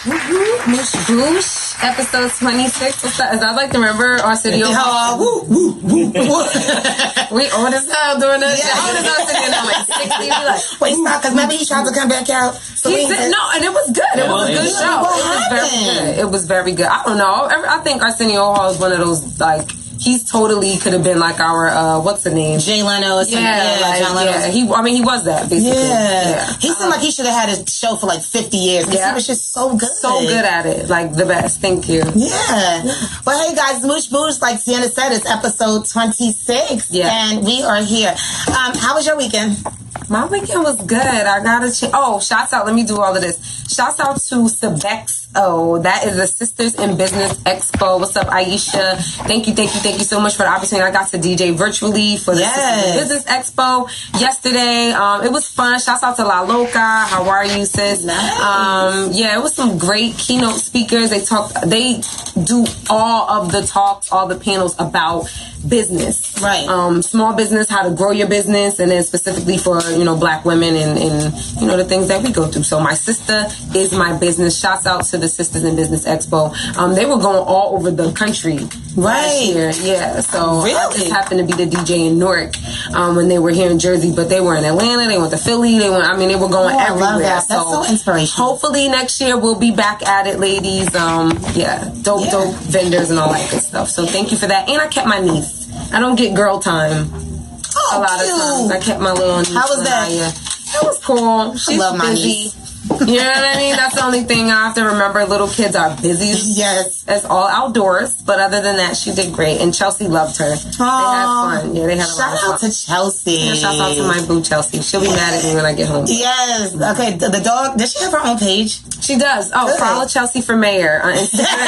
Moosh, Boosh, episode 26. Is that like the River Arsenio? We old as hell doing this. Yeah, old as hell sitting at like 60. We like, wait, stop, because maybe he tried to come back out. So he did, no, and it was good. It was a good show. It was very good. It was very good. I don't know. I think Arsenio Hall is one of those, like, he's totally could have been like our what's the name? Jay Leno or something. John Leno. Yeah, he was that basically. Yeah. He seemed like he should have had a show for like 50 years. Yeah. He was just so good. So good at it. Like the best. Thank you. Yeah. Well, hey guys, Moosh Boosh, like Sienna said, it's episode 26. Yeah. And we are here. How was your weekend? My weekend was good. I got shouts out. Let me do all of this. Shouts out to Sebexo. That is the Sisters in Business Expo. What's up, Aisha? Thank you so much for the opportunity. I got to DJ virtually for the Sisters in Business Expo yesterday. It was fun. Shouts out to La Loca. How are you, sis? Nice. It was some great keynote speakers. They do all of the talks, all the panels about business. Right. Small business, how to grow your business, and then specifically for, Black women and the things that we go through. So my sister is my business. Shouts out to the Sisters in Business Expo. They were going all over the country last year. Yeah. So really? I just happened to be the DJ in Newark when they were here in Jersey, but they were in Atlanta, they went to Philly, they were going everywhere. I love that. That's so inspirational. Hopefully next year we'll be back at it, ladies. Dope vendors and all that good stuff. So thank you for that. And I kept my niece. I don't get girl time a lot of times. I kept my little niece. How was that? It was cool. She's love my busy. niece. You know what I mean? That's the only thing I have to remember. Little kids are busy. Yes. It's all outdoors. But other than that, she did great. And Chelsea loved her. They had fun. Yeah, they had a lot of fun. Shout out to Chelsea. Yeah, shout out to my boo, Chelsea. She'll be mad at me when I get home. Yes. Okay, the dog, does she have her own page? She does. Oh, good. Follow Chelsea for Mayor on Instagram.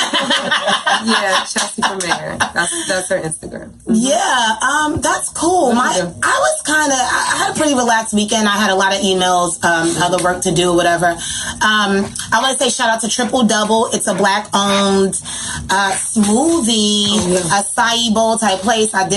Yeah, Chelsea for Mayor. That's her Instagram. Mm-hmm. Yeah, that's cool. I had a pretty relaxed weekend. I had a lot of emails, other work to do, whatever. I want to say shout out to Triple Double. It's a Black-owned smoothie, acai bowl type place. I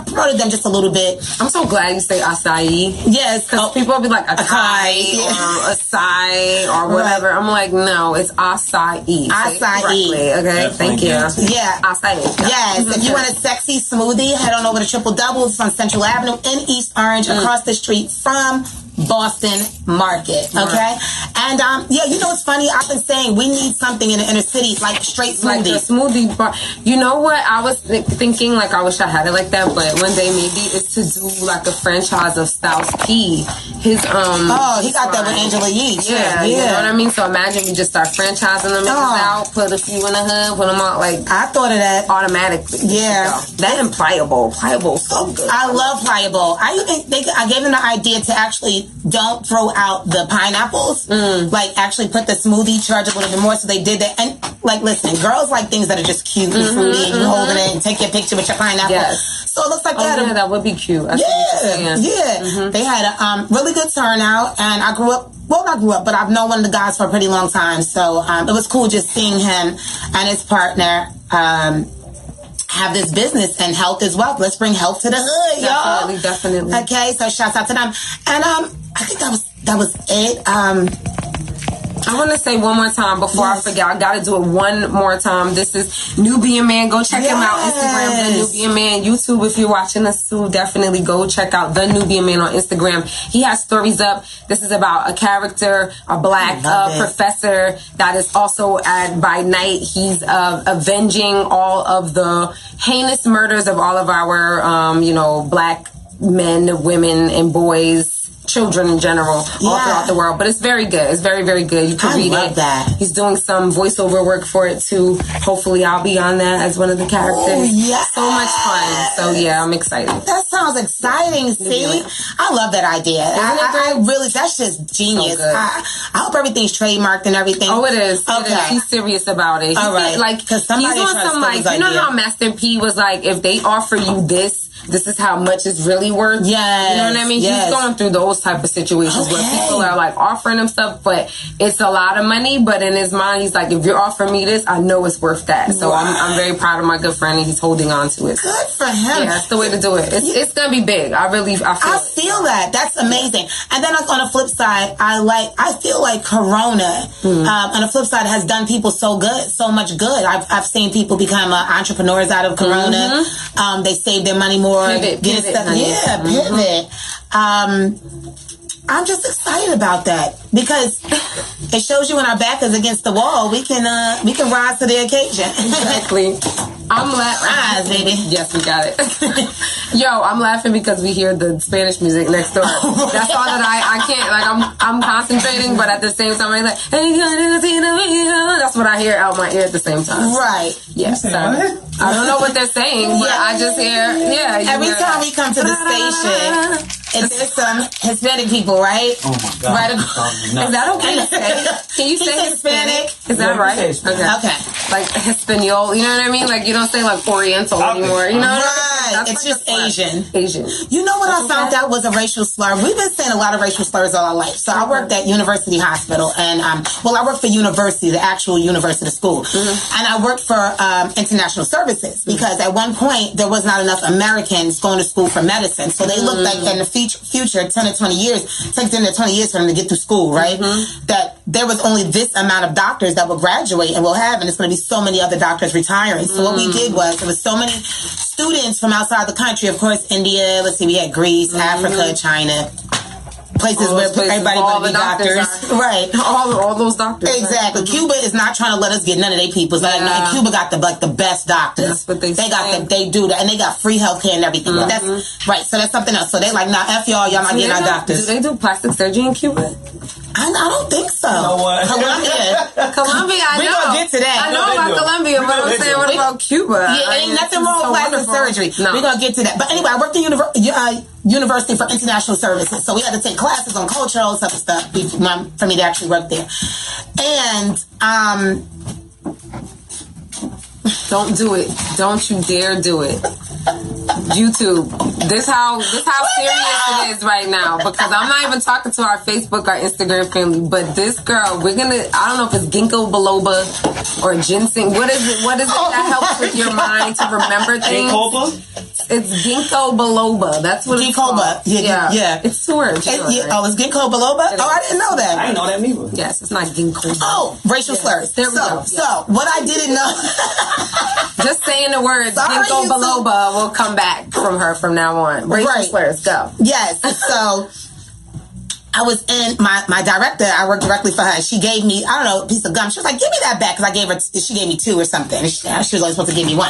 promoted them just a little bit. I'm so glad you say acai. Yes, because people will be like acai or acai or whatever. Right. I'm like, no, it's acai. Acai. Okay, thank you. Yeah, acai. Yes, if you want a sexy smoothie, head on over to Triple Double. It's on Central Avenue in East Orange, across the street from Boston Market, okay? And it's funny, I've been saying we need something in the inner city, like straight smoothies. Like a smoothie bar. You know what? I was thinking, like, I wish I had it like that, but one day maybe it's to do like a franchise of Styles P. He got that with Angela Yee. Yeah, you know what I mean? So imagine we just start franchising them out, put a few in the hood, put them out, like, I thought of that automatically. Yeah. That and Pliable. Pliable's so good. I love Pliable. I gave them the idea to actually don't throw out the pineapples. Like, actually put the smoothie, charge a little bit more. So they did that. And, like, listen, girls like things that are just cute and fruity, and you holding it and take your picture with your pineapple. Yes. So it looks like that. Yeah, that would be cute. They had a really good turnout, and I grew up. Well, not grew up, but I've known one of the guys for a pretty long time. So it was cool just seeing him and his partner have this business, and health is wealth. Let's bring health to the hood, y'all. Definitely. Okay, so shouts out to them. And I think that was it. I want to say one more time before I forget. I got to do it one more time. This is Nubian Man. Go check him out. Instagram, The Nubian Man. YouTube, if you're watching us too, definitely go check out The Nubian Man on Instagram. He has stories up. This is about a character, a Black professor that is also by night. He's avenging all of the heinous murders of all of our, Black men, women, and boys. Children in general, all throughout the world. But it's very good. It's very, very good. You can read it. I love that. He's doing some voiceover work for it too. Hopefully I'll be on that as one of the characters. Oh, yeah. So much fun. So yeah, I'm excited. That sounds exciting. See? I love that idea. I really, that's just genius. So I hope everything's trademarked and everything. Oh, it is. Okay. It is. He's serious about it. All right. Like, he's on some, like, you know how Master P was like, if they offer you this is how much it's really worth. Yeah. You know what I mean? He's going through those those type of situations where people are like offering him stuff, but it's a lot of money. But in his mind, he's like, if you're offering me this, I know it's worth that. So I'm very proud of my good friend, and he's holding on to it. Good for him. Yeah, that's the way to do it. It's gonna be big. I feel that. That's amazing. And then on the flip side, I feel like Corona, on the flip side, has done people so much good. I've seen people become entrepreneurs out of Corona. They save their money more. Pivot, pivot. I'm just excited about that because it shows you when our back is against the wall, we can rise to the occasion. Exactly. I'm laughing. Rise, baby. Yes, we got it. Yo, I'm laughing because we hear the Spanish music next door. That's all that I can't, like, I'm concentrating, but at the same time, I'm like, that's what I hear out my ear at the same time. Right. Yes. Yeah, I don't know what they're saying, but I just hear, Every time we come to the station, there's some Hispanic people, right? Oh my God. Right. Is that okay to say? Can you say Hispanic? Is that right? Okay. Like Hispaniola, you know what I mean? Like you don't say like Oriental anymore, you know? Right. It's like just Asian. You know what I found out was a racial slur? We've been saying a lot of racial slurs all our life. So I worked at University Hospital, and I worked for University, the actual university school, and I worked for international services because at one point there was not enough Americans going to school for medicine, so they looked like in the future 10 to 20 years, it takes them to 20 years for them to get through school, right? That there was only this amount of doctors that will graduate and will have, and it's going to be so many other doctors retiring. So what we did was, there was so many students from outside the country, of course, India, we had Greece, Africa, China, places where everybody want to be doctors. Right. All those doctors. Exactly. Right. Cuba is not trying to let us get none of their people. Like, Cuba got the best doctors. That's what they they do that, and they got free healthcare and everything. But that's right. So that's something else. So they like, F y'all not getting our doctors. Do they do plastic surgery in Cuba? I don't think so. You know what? Colombia, I know. We're going to get to that. I know about Colombia, but I'm saying, what about Cuba? Yeah, ain't nothing wrong with plastic surgery. No. We're going to get to that. But anyway, I worked at University for International Services, so we had to take classes on cultural type of stuff for me to actually work there. And don't do it. Don't you dare do it. YouTube. This how serious it is right now, because I'm not even talking to our Facebook or Instagram family, but this girl, I don't know if it's ginkgo biloba or ginseng. What is it that helps with your mind to remember things? It's ginkgo biloba. That's what it's called. Yeah. It's two words. It's ginkgo biloba? I didn't know that. I didn't know that neither. Yes, it's not ginkgo. Oh, racial slurs. There we go. So, what I didn't know. Just saying the words ginkgo biloba will come back from her from now on. Racial slurs, go. Yes. So I was in my director. I worked directly for her. She gave me, I don't know, a piece of gum. She was like, "Give me that back," because she gave me 2 or something. She was only supposed to give me 1.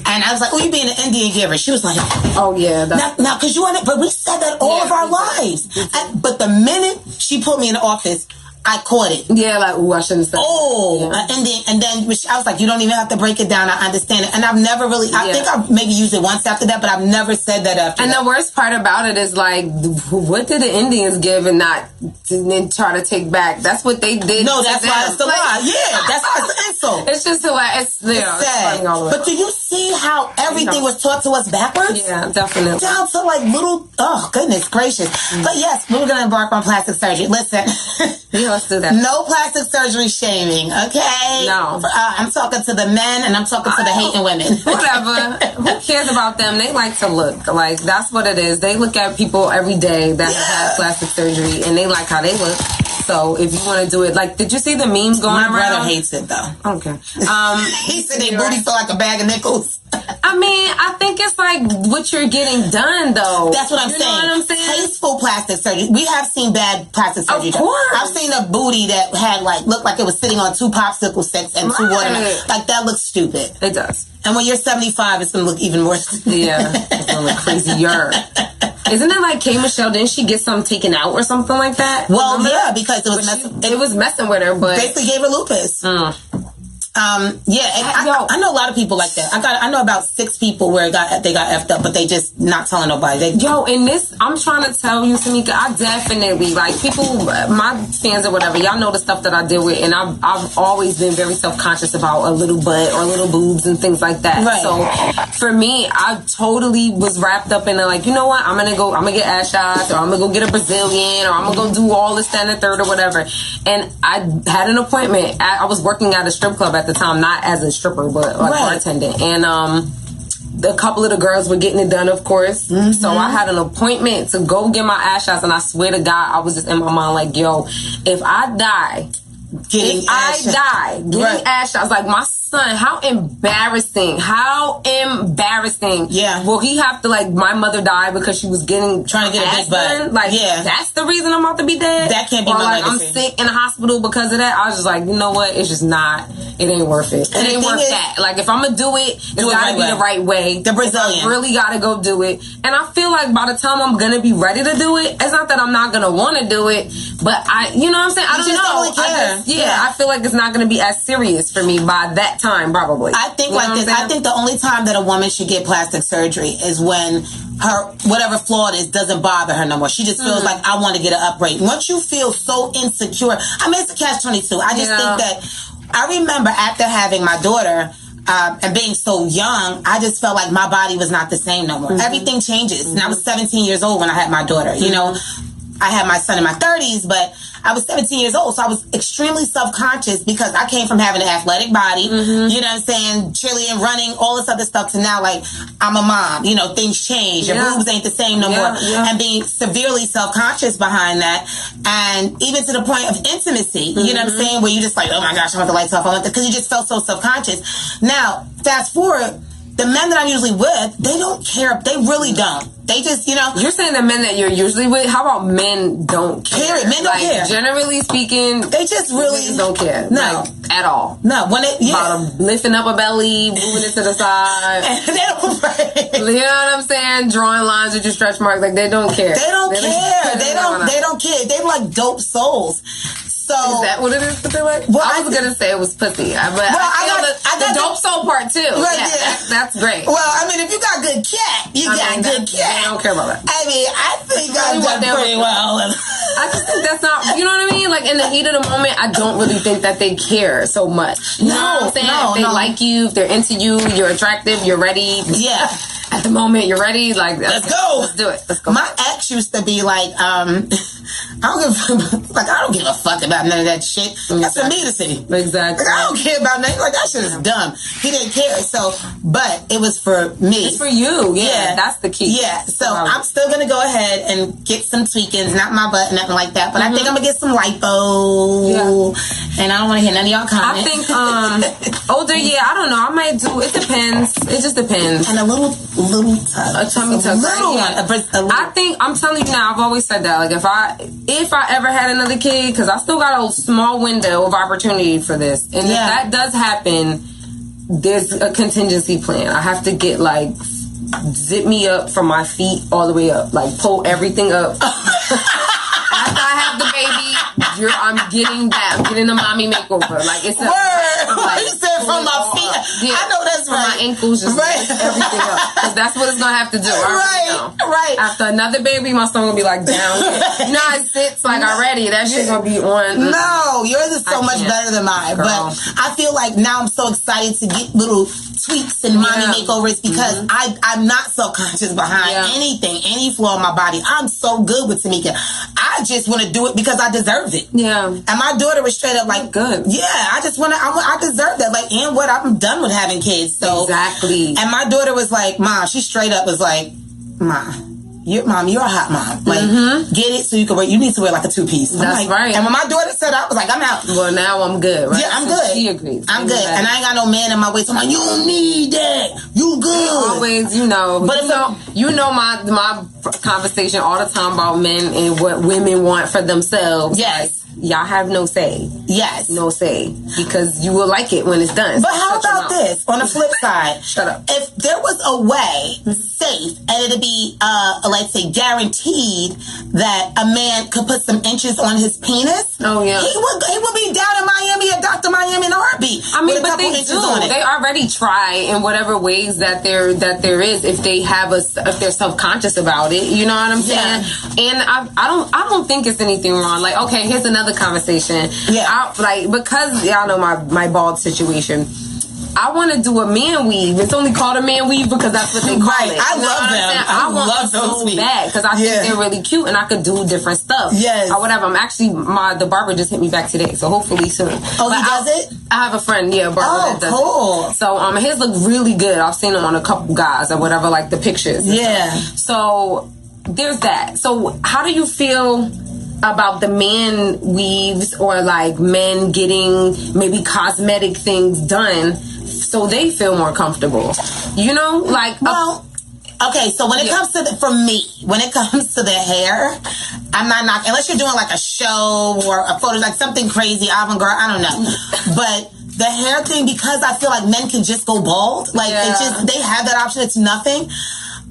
And I was like, "Oh, you being an Indian giver?" She was like, "Oh yeah." Now, because you want it, but we said that all of our lives. But the minute she put me in the office, I caught it. Yeah, like, ooh, I shouldn't say. And then I was like, you don't even have to break it down. I understand it. And I've never really, I think I've maybe used it once after that, but I've never said that after that. The worst part about it is, like, what did the Indians give and not try to take back? That's what they did. No, that's why it's the lie. Yeah, that's why it's an insult. It's just hilarious. It's sad. All the way. But do you see how everything was taught to us backwards? Yeah, definitely. Down to like little, oh, goodness gracious. But yes, we're going to embark on plastic surgery. Listen. Yeah, let's do that. No plastic surgery shaming, okay? No. I'm talking to the men and I'm talking to the hating women. Whatever. Who cares about them? They like to look. Like, that's what it is. They look at people every day that have plastic surgery and they like how they look. So if you want to do it, like, did you see the memes going around? My brother hates it though. Okay. He said they booty feel like a bag of nickels. I mean, I think it's like what you're getting done, though. That's what I'm saying. You know what I'm saying? Tasteful plastic surgery. We have seen bad plastic surgery. Of course. I've seen a booty that had looked like it was sitting on 2 popsicle sticks and 2 watermelons. Like, that looks stupid. It does. And when you're 75, it's going to look even more stupid. Yeah. It's going to look crazier. Isn't it like K. Michelle? Didn't she get something taken out or something like that? Well, yeah, because it was messing with her, but basically gave her lupus. I know a lot of people like that. I know about 6 people where they got effed up, but they just not telling nobody. In this, I'm trying to tell you, Tamika, I definitely, like, people, my fans or whatever, y'all know the stuff that I deal with, and I've always been very self-conscious about a little butt or little boobs and things like that. Right. So for me, I totally was wrapped up in like, you know what, I'm gonna get ass shots, or I'm gonna go get a Brazilian, or I'm gonna go do all this, that, and the third, or whatever. And I had an appointment. I was working at a strip club at the time, not as a stripper, but like bartending, and a couple of the girls were getting it done, of course. Mm-hmm. So I had an appointment to go get my ass shots, and I swear to God, I was just in my mind like, yo, if I die getting ass shots, like my son, how embarrassing will he have to, like, my mother died because she was trying to get a big butt, like, that's the reason I'm about to be dead? That can't be my legacy. I'm sick in the hospital because of that. I was just like, you know what, it's just not, it ain't worth it. It ain't worth that. Like, if I'm gonna do it, it's gotta be the right way. The Brazilian. I really gotta go do it. And I feel like by the time I'm gonna be ready to do it, it's not that I'm not gonna want to do it, but you know what I'm saying, I don't know. I feel like it's not gonna be as serious for me by that time, probably. I think I think the only time that a woman should get plastic surgery is when her whatever flaw it is doesn't bother her no more. She just feels like, I want to get an upgrade. Once you feel so insecure, I mean, it's a catch-22. I just think that I remember after having my daughter and being so young, I just felt like my body was not the same no more. Everything changes. And I was 17 years old when I had my daughter. You know, I had my son in my 30s, but I was 17 years old, so I was extremely self-conscious because I came from having an athletic body, you know what I'm saying, cheerleading, running, all this other stuff, to now, like, I'm a mom, you know, things change, your boobs ain't the same no more, and being severely self-conscious behind that, and even to the point of intimacy, you know what I'm saying, where you just like, oh my gosh, I want the lights off, because you just felt so self-conscious. Now, fast forward, the men that I'm usually with, they don't care. They really don't. They just, you know. You're saying the men that you're usually with? How about men don't care? Period. Men don't care. Generally speaking, they just really don't care. No. Like, at all. No. When it, about lifting up a belly, moving it to the side. They don't, you know what I'm saying? Drawing lines with your stretch marks. Like, they don't care. They don't care. They don't care. They're like dope souls. So, is that what it is that they like? Well, I was going to say it was pussy, but I got the dope soul part too. Right, that's great. Well, I mean, if you got good cat, you got good cat. I don't care about that. I mean, I think I've done pretty well. I just think that's not, you know what I mean? Like, in the heat of the moment, I don't really think that they care so much. You know what I'm saying? If they like you, if they're into you, you're attractive, you're ready. Yeah. At the moment, you're ready. Like, let's go. Let's do it. Let's go. My ex used to be like, I don't give a fuck about none of that shit. That's for me to see. Exactly. Like, I don't care about nothing. Like, that shit is dumb. He didn't care. So, but it was for me. It's for you. Yeah. That's the key. Yeah. So I'm still gonna go ahead and get some tweakings. Not my butt, nothing like that. But I think I'm gonna get some lipo. Yeah. And I don't want to hear none of y'all comments. I think older. Yeah. I don't know. I might do. It depends. It just depends. And a little tub. A tummy tuck. I think, I'm telling you now, I've always said that, like, if I ever had another kid, because I still got a small window of opportunity for this, and if that does happen, there's a contingency plan. I have to get, like, zip me up from my feet all the way up, like, pull everything up. After I have the baby, I'm getting that. I'm getting a mommy makeover. Like, it's a word. Like, you said from my feet. Yeah. I know that's right. From my ankles, just everything up. Because that's what it's gonna have to do. Right. After another baby, my stomach gonna be like down. You know how it sits like already. That shit gonna be on. No, yours is so much better than mine. Girl. But I feel like now I'm so excited to get little tweaks and mommy makeovers because I'm not self-conscious behind anything, any flaw in my body. I'm so good with Tamika. I just want to do it because I deserve it. Yeah. And my daughter was straight up like, good. Yeah, I just want to, I deserve that. Like, and what, I'm done with having kids. So exactly. And my daughter was like, Mom, she straight up was like, you're a hot mom. Like, get it so you can wear, you need to wear like a two-piece. That's like, right. And when my daughter said, I was like, I'm out. Well, now I'm good, right? Yeah, I'm good. She agrees. I'm good. And I ain't got no man in my way. So I'm like, you don't need that. You good. Always, you know. But you know my conversation all the time about men and what women want for themselves. Yes. Like, y'all have no say. Yes. No say. Because you will like it when it's done. But so how about this? On the flip side. Shut up. If there was a way, safe, and it'd be, let's say, guaranteed that a man could put some inches on his penis. Oh, yeah. He would be down in Miami at Dr. to Miami in a heartbeat. I mean, but they do. They already try in whatever ways that there is. If they have if they're self-conscious about it, you know what I'm saying? And I don't think it's anything wrong. Like, okay, here's another conversation. Yeah, because y'all know my bald situation. I want to do a man weave. It's only called a man weave because that's what they call it. I love them. I want those so bad because I think they're really cute and I could do different stuff. Yes. Or whatever. I'm actually, the barber just hit me back today, so hopefully soon. Oh, he does it? I have a friend, barber that does it. So his look really good. I've seen him on a couple guys or whatever, like the pictures. Yeah. So there's that. So how do you feel about the man weaves or like men getting maybe cosmetic things done so they feel more comfortable? You know, like okay, so when it comes to when it comes to the hair, I'm not knocking unless you're doing like a show or a photo, like something crazy, avant-garde, I don't know. But the hair thing, because I feel like men can just go bald, like they have that option. It's nothing.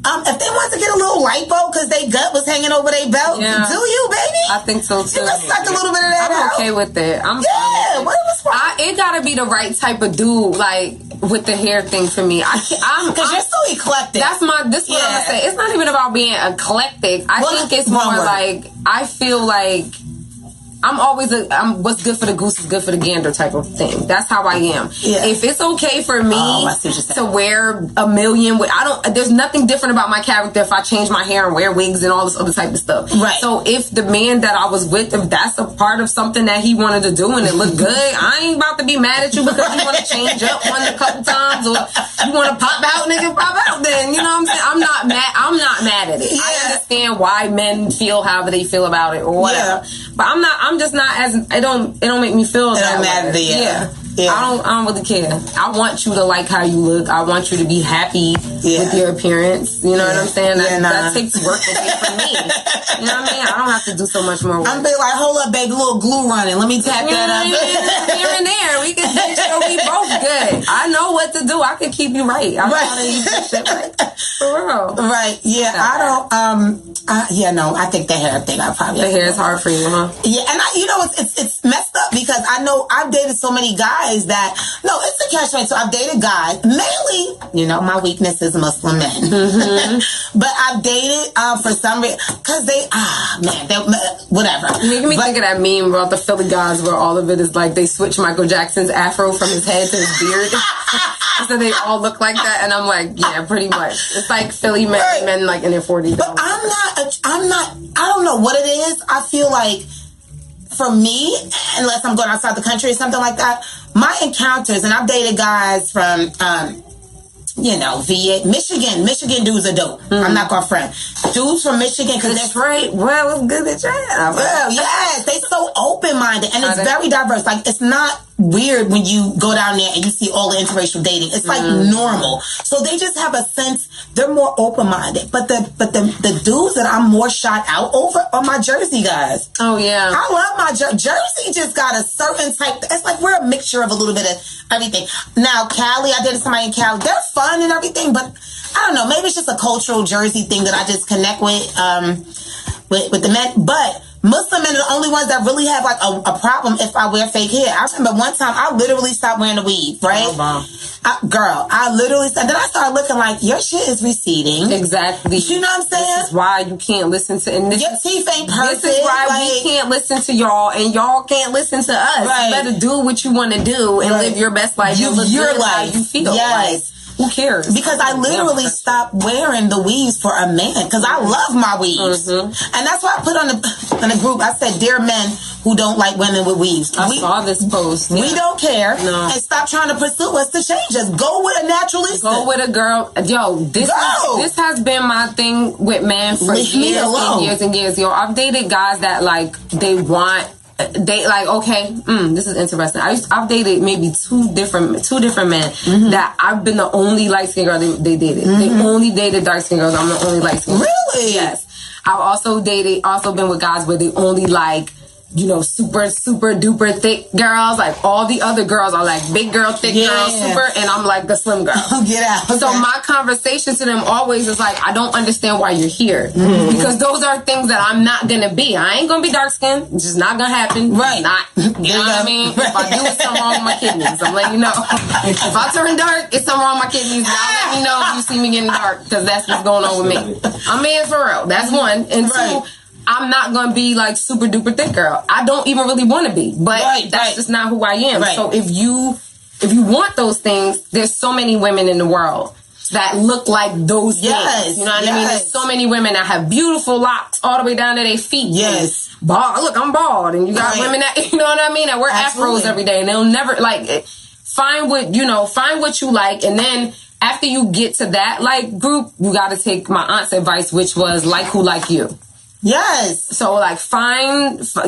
If they want to get a little lipo because their gut was hanging over their belt, do you, baby? I think so too. You can suck a little bit of that out. I'm okay with it. Fine with it. It gotta be the right type of dude, like with the hair thing for me. Because you're so eclectic. This is what I'm gonna say. It's not even about being eclectic. I think it's more like I feel like I'm always what's good for the goose is good for the gander type of thing. That's how I am. Yeah. If it's okay for me to wear a million, there's nothing different about my character if I change my hair and wear wigs and all this other type of stuff. Right. So if the man that I was with, if that's a part of something that he wanted to do and it looked good, I ain't about to be mad at you because you want to change up one a couple times or you want to pop out, nigga, pop out then. You know what I'm saying? I'm not mad at it. Yeah. I understand why men feel however they feel about it or whatever. Yeah. But I'm just not as it don't make me feel that way. I don't really care. I want you to like how you look. I want you to be happy with your appearance. You know what I'm saying? That takes work away from me. You know what I mean? I don't have to do so much more work. I'm be like, hold up, baby, a little glue running. Let me tap that up. Here and there. We can make sure we both good. I know what to do. I can keep you right. I know how to use this shit right. For real. Right. Yeah. I think the hair thing the hair is hard for you, huh? Yeah, and it's messed up because I know I've dated so many guys that it's a catch-22. So I've dated guys, mainly, my weakness is Muslim men, but I've dated for some reason because they whatever. Making me think of that meme about the Philly guys where all of it is like they switch Michael Jackson's afro from his head to his beard. So they all look like that, and I'm like, yeah, pretty much. It's like Philly men like in their 40s. But I don't know what it is. I feel like for me, unless I'm going outside the country or something like that, my encounters, and I've dated guys from, VA, Michigan dudes are dope. I'm not gonna front. Dudes from Michigan, because that's right. Well, it's good at you. Well, yes, they so open-minded, and it's very diverse. Like, it's not weird when you go down there and you see all the interracial dating. It's like normal. So they just have a sense, they're more open-minded. But the dudes that I'm more shot out over are my Jersey guys. Oh, yeah. I love my Jersey just got a certain type. It's like we're a mixture of a little bit of everything. Now, Cali, I dated somebody in Cali. They're fun and everything, but I don't know. Maybe it's just a cultural Jersey thing that I just connect with the men. But Muslim men are the only ones that really have like a problem if I wear fake hair. I remember one time I literally stopped wearing the weave, right? Oh, wow. I literally said, then I started looking like your shit is receding. Exactly. You know what I'm saying? This is why you can't listen to, and your teeth ain't perfect. This is why we can't listen to y'all, and y'all can't listen to us. Right. You better do what you want to do and live your best life. Your life. How you feel. Yes. Like, who cares? Because I literally stopped wearing the weaves for a man because I love my weaves, and that's why I put on the group. I said, "Dear men who don't like women with weaves, I saw this post. We don't care, and stop trying to pursue us to change us. Go with a naturalist. Go with a girl. Yo, this has been my thing with men for years and years. Yo, I've dated guys that like they want." They like, okay, this is interesting. I've dated maybe two different men that I've been the only light skinned girl they dated. They only dated dark skinned girls. I'm the only light skinned. Really? Yes. I've also been with guys where they only like super, super duper thick girls. Like all the other girls are like big girl, thick girl, super, and I'm like the slim girl. Get out. So my conversation to them always is like, I don't understand why you're here. Because those are things that I'm not gonna be. I ain't gonna be dark skinned. It's just not gonna happen. Right. Not. You know what I mean? If I do, it's something wrong with my kidneys. I'm letting you know. If I turn dark, it's something wrong with my kidneys. Y'all let me know if you see me getting dark, because that's what's going on with me. I'm in for real. That's one. And two, I'm not going to be like super duper thick girl. I don't even really want to be, but that's just not who I am. Right. So if you want those things, there's so many women in the world that look like those things. You know what I mean? There's so many women that have beautiful locks all the way down to their feet. Yes. Bald. Look, I'm bald. And you got women that, you know what I mean, that wear afros every day, and they'll never like find what you like. And then after you get to that like group, you got to take my aunt's advice, which was like who like you. Yes. So like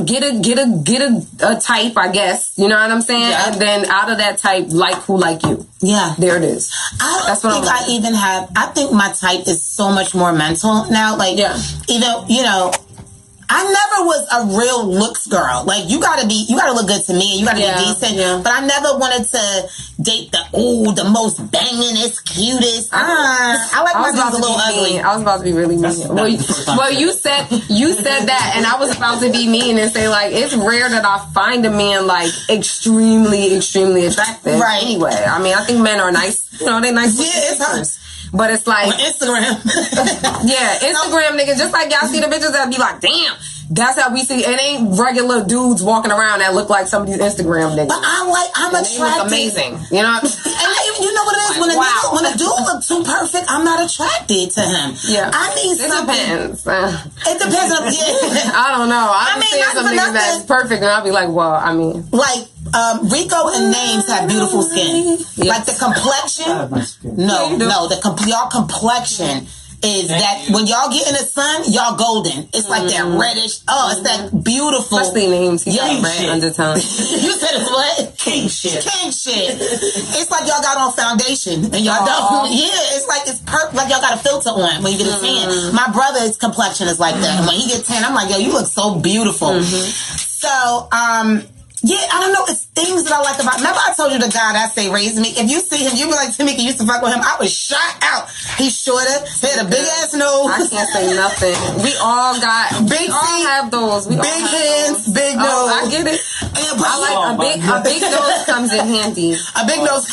get a type, I guess. You know what I'm saying? Yeah. And then out of that type, like who like you. Yeah. There it is. I think my type is so much more mental now. Like, even, I never was a real looks girl. Like, you gotta look good to me, and you gotta be decent. Yeah. But I never wanted to date the most bangingest, cutest. I like my things a little ugly. I was about to be really mean. Well, you said that, and I was about to be mean and say, like, it's rare that I find a man like extremely, extremely attractive. Right. Anyway, I mean, I think men are nice. They nice. Yeah, it's hard. But it's like on Instagram. Instagram niggas, just like y'all see the bitches that be like, damn, that's how we see. It ain't regular dudes walking around that look like some of these Instagram niggas. But I'm attracted. They look amazing, you know. And you know what it is, when a dude looks too perfect, I'm not attracted to him. Yeah, I need something. Depends. It depends on I don't know. I mean, some niggas that's perfect, and I'll be like, well, I mean, like. Rico and Names have beautiful skin. Yes. Like the complexion. Y'all complexion is that when y'all get in the sun, y'all golden. It's like that reddish. Oh, it's that beautiful. Especially Names. He got red undertone. You said it's what? King shit. It's like y'all got on foundation and y'all don't. Yeah, it's like it's perfect. Like y'all got a filter on when you get a tan. My brother's complexion is like that. And when he gets tan, I'm like, yo, you look so beautiful. So, yeah, I don't know. It's things that I like about. Remember, I told you the guy that say raised me. If you see him, you be like, Tamika used to fuck with him. I was shot out. He's shorter. He had a big ass nose. I can't say nothing. We all have those. Big hands, big nose. I get it. I like a big nose comes in handy. A big nose.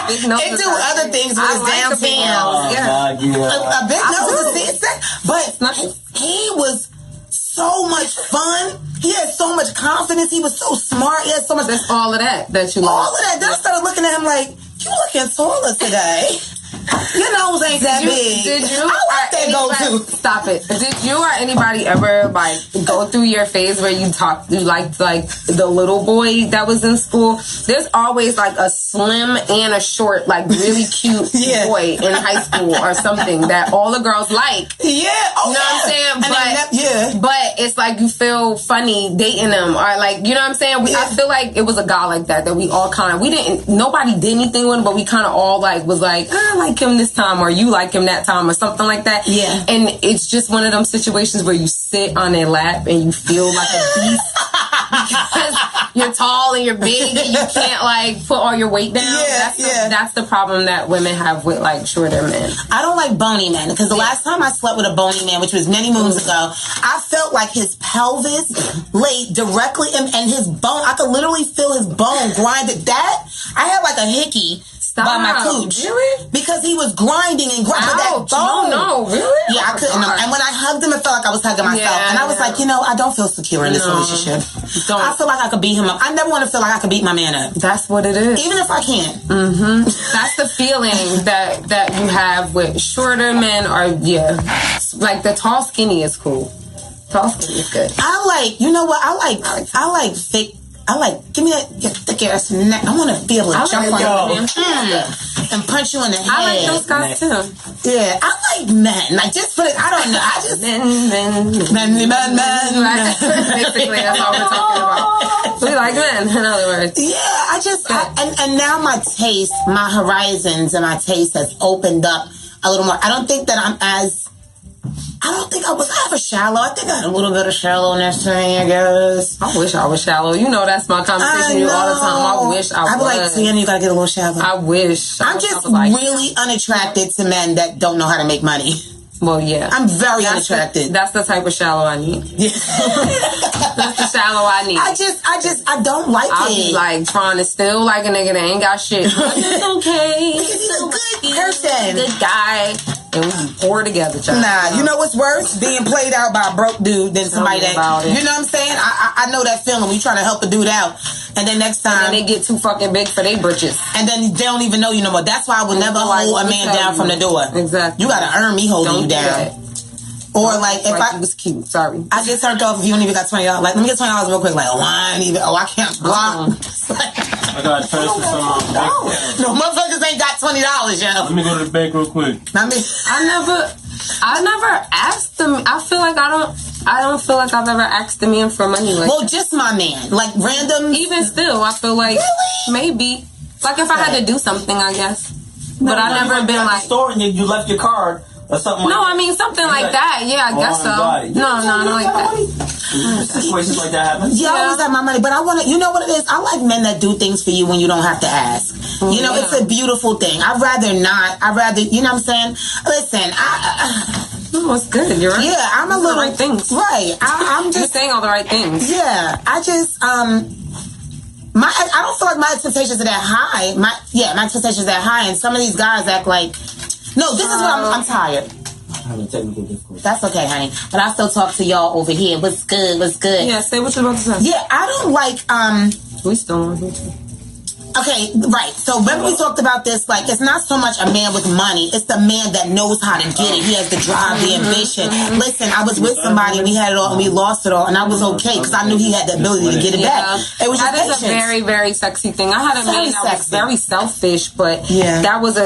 Big nose. It do other things with his damn hands. A big nose is decent, but he was so much fun. He had so much confidence. He was so smart. He had so much. That's all of that you like. All of that. Then I started looking at him like, you looking taller today. Your nose ain't that big. Did you? I like that go-to. Stop it. Did you or anybody ever like go through your phase where you liked like the little boy that was in school? There's always like a slim and a short, like really cute boy in high school or something that all the girls like. Yeah. Oh, you know what I'm saying? But it's like you feel funny dating them, or like, you know what I'm saying? I feel like it was a guy like that we all kind of, nobody did anything with him, but we kind of all like was like, I like him this time, or you like him that time, or something like that. Yeah. And it's just one of them situations where you sit on their lap and you feel like a beast because you're tall and you're big and you can't like put all your weight down. That's the problem that women have with like shorter men. I don't like bony men, because the last time I slept with a bony man, which was many moons ago, I felt like his pelvis laid directly and his bone, I could literally feel his bone grinded. I had like a hickey by my cooch. Really? Because he was grinding and grinding that bone. No, really? Yeah, I couldn't. And when I hugged him, it felt like I was hugging myself. And I was like, I don't feel secure in this relationship. I feel like I could beat him up. I never want to feel like I could beat my man up. That's what it is. Even if I can't. That's the feeling that you have with shorter men, or like the tall skinny is cool. Tall skinny is good. I like thick. Give me that thick ass neck. I want to be able to jump on you and punch you in the head. I like those guys too. Yeah, I like men. Like, just for I don't know. I just men. Basically, that's all we're talking about. We like men, in other words. Yeah, and now my taste, my horizons, and my taste has opened up a little more. I don't think that I'm as I don't think I was ever shallow. I think I had a little bit of shallowness to me, I guess. I wish I was shallow. You know that's my conversation with you all the time. I wish I was. I'd be like, Tiana, you gotta get a little shallow. I wish. I'm just really unattracted to men that don't know how to make money. Well, yeah. I'm very unattracted. That's the type of shallow I need. Yeah. That's the shallow I need. I don't like I'll it. be like trying to still like a nigga that ain't got shit. It's okay. He's a good person. Good guy. And we pour together, child. Nah, you know what's worse? Being played out by a broke dude than somebody that, you know what I'm saying? I know that feeling. We trying to help a dude out. And then next time. And they get too fucking big for their britches. And then they don't even know you no more. That's why I would never hold a man down from the door. Exactly. You gotta earn me holding you down. Or like if I was cute, sorry. I get turned off if you don't even got $20. Like, let me get $20 real quick. Like, I can't block. I got transfer some No, motherfuckers ain't got $20, yo. Let me go to the bank real quick. I never asked them. I feel like I don't feel like I've ever asked the man for money. Like, well, just my man. Like random. Even still, I feel like maybe. Like if I had to do something, I guess. But I never been like. Store and you left your card. Or something no, like I mean something like that. Yeah, I guess so. No, not like that. Situations like that happen. Yeah, I always have my money, but I want to. You know what it is? I like men that do things for you when you don't have to ask. You know, it's a beautiful thing. I'd rather not. I'd rather. You know what I'm saying? Listen, no, it's good. You're right. Yeah, I'm a little right things. Right. I'm just You're saying all the right things. Yeah, I just I don't feel like my expectations are that high. My expectations are that high, and some of these guys act like. No, this is what I'm tired. Having technical difficulties. That's okay, honey. But I still talk to y'all over here. What's good? What's good? Yeah, say what you're about to say. Yeah, I don't like we still on here too. Okay, right. So remember we talked about this, like, it's not so much a man with money, it's the man that knows how to get it. He has the drive, the ambition. Listen, I was with somebody, we had it all, and we lost it all, and I was okay, because I knew he had the ability to get it back. It was that is a very, very sexy thing. I had a man that was very selfish, but that was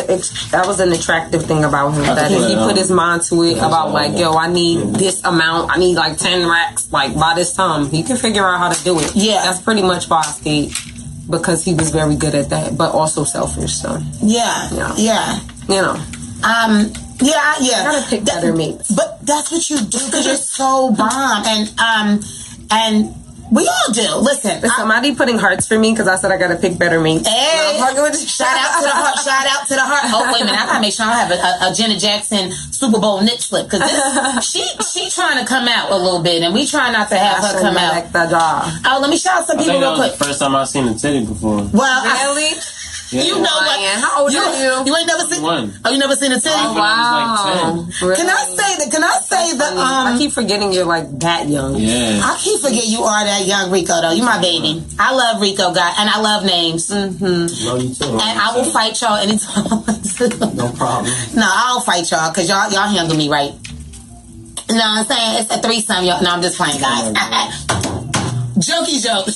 an attractive thing about him, that he put his mind to it, about like, yo, I need this amount, I need like 10 racks, like by this time, he can figure out how to do it. Yeah. That's pretty much why I stayed. Because he was very good at that, but also selfish. So yeah. You know. You gotta pick better mates. But that's what you do because you're so bomb, and we all do. Listen, somebody putting hearts for me because I said I gotta pick better mates. Hey, shout out to the heart. Shout out to the heart. Oh wait a minute, I gotta make sure I have a Janet Jackson Super Bowl nip slip because she trying to come out a little bit, and we try not to have her come out. Oh, let me shout out some people real quick. The first time I seen a titty before. Well, really. Yeah. You know what? How old are you? You ain't never seen. Oh, you never seen a titty? Oh, wow. Really? Can I say that? I keep forgetting you're like that young. Yeah. I keep forgetting you are that young, Rico. Though you my baby. I love Rico, guy, and I love names. Mm-hmm. Love you too. And I will fight y'all anytime I want to. No problem. No, I'll fight y'all because y'all handle me right. You know what I'm saying? It's a threesome, y'all. No, I'm just playing, guys. Jokey joke.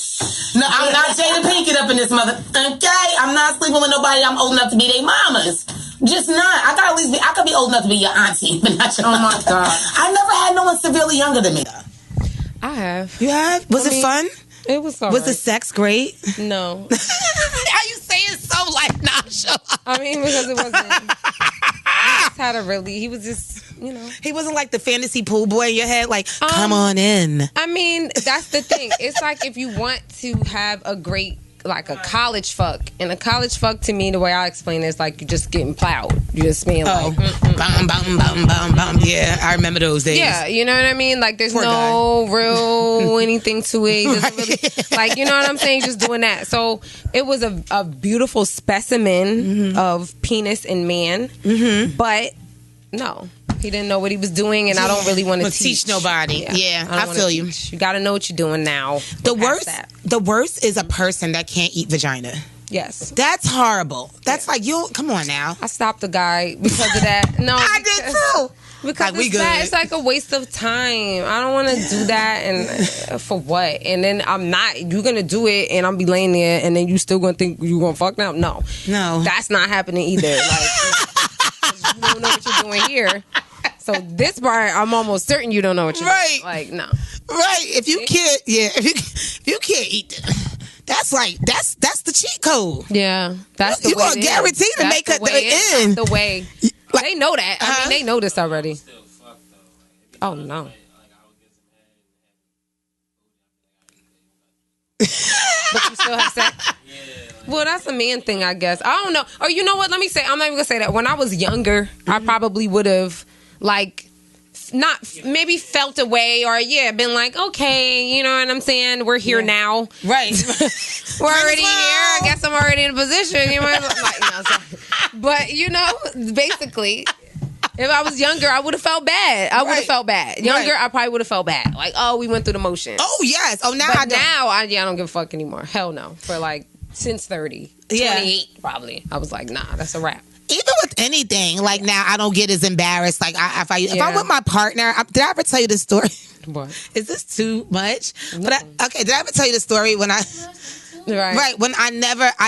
No, I'm not Jada Pinkett up in this mother. Okay, I'm not sleeping with nobody. I'm old enough to be their mamas. Just not. I gotta at least be. I could be old enough to be your auntie, but not your. Oh my god. I never had no one severely younger than me. I have. You have? Was it fun? It was alright. Was the sex great? No. How you say it so like nonchalant? I mean, because it wasn't. He just had a really. He was just. You know, he wasn't like the fantasy pool boy in your head, like, come on in. I mean, that's the thing. It's like if you want to have a great, like a college fuck, and a college fuck to me, the way I explain it is like you're just getting plowed. You're just being like, bum, bum, bum, bum, bum. Yeah, I remember those days. Yeah, you know what I mean? Like there's no real anything to it. It doesn't really, like, you know what I'm saying? Just doing that. So it was a beautiful specimen of penis and man, but no. He didn't know what he was doing, and I don't really want to teach nobody. Yeah, I feel you. You got to know what you're doing now. The worst is a person that can't eat vagina. Yes. That's horrible. That's like, come on now. I stopped the guy because of that. No, I did too. Because it's like a waste of time. I don't want to do that, and for what? And then you're going to do it, and I'm be laying there, and then you still going to think you're going to fuck now? No. That's not happening either. Like, you don't know what you're doing here. So this part, I'm almost certain you don't know what you're doing. Like, no. Right. If you can't, if you can't eat, that's the cheat code. Yeah. That's the way. You're going to guarantee to make it the end. That's the way. Like, they know that. I mean, they know this already. Oh no. But you still have sex? Well, that's a man thing, I guess. I don't know. Or you know what? Let me say, I'm not even gonna say that. When I was younger, I probably would have like not maybe felt a way or been like, okay, you know what I'm saying? We're here now. Right. We're already here. I guess I'm already in a position. You might like, no, sorry. But you know, basically, if I was younger, I would have felt bad. I would have felt bad. Younger, I probably would have felt bad. Like, oh, we went through the motion. Oh yes. Oh, now but I don't. now I don't give a fuck anymore. Hell no. For like since 30, 28 probably. I was like, nah, that's a wrap. Even with anything, like now I don't get as embarrassed. Like if I'm with my partner, did I ever tell you this story? What? Is this too much? No. But did I ever tell you the story when I? Right. When I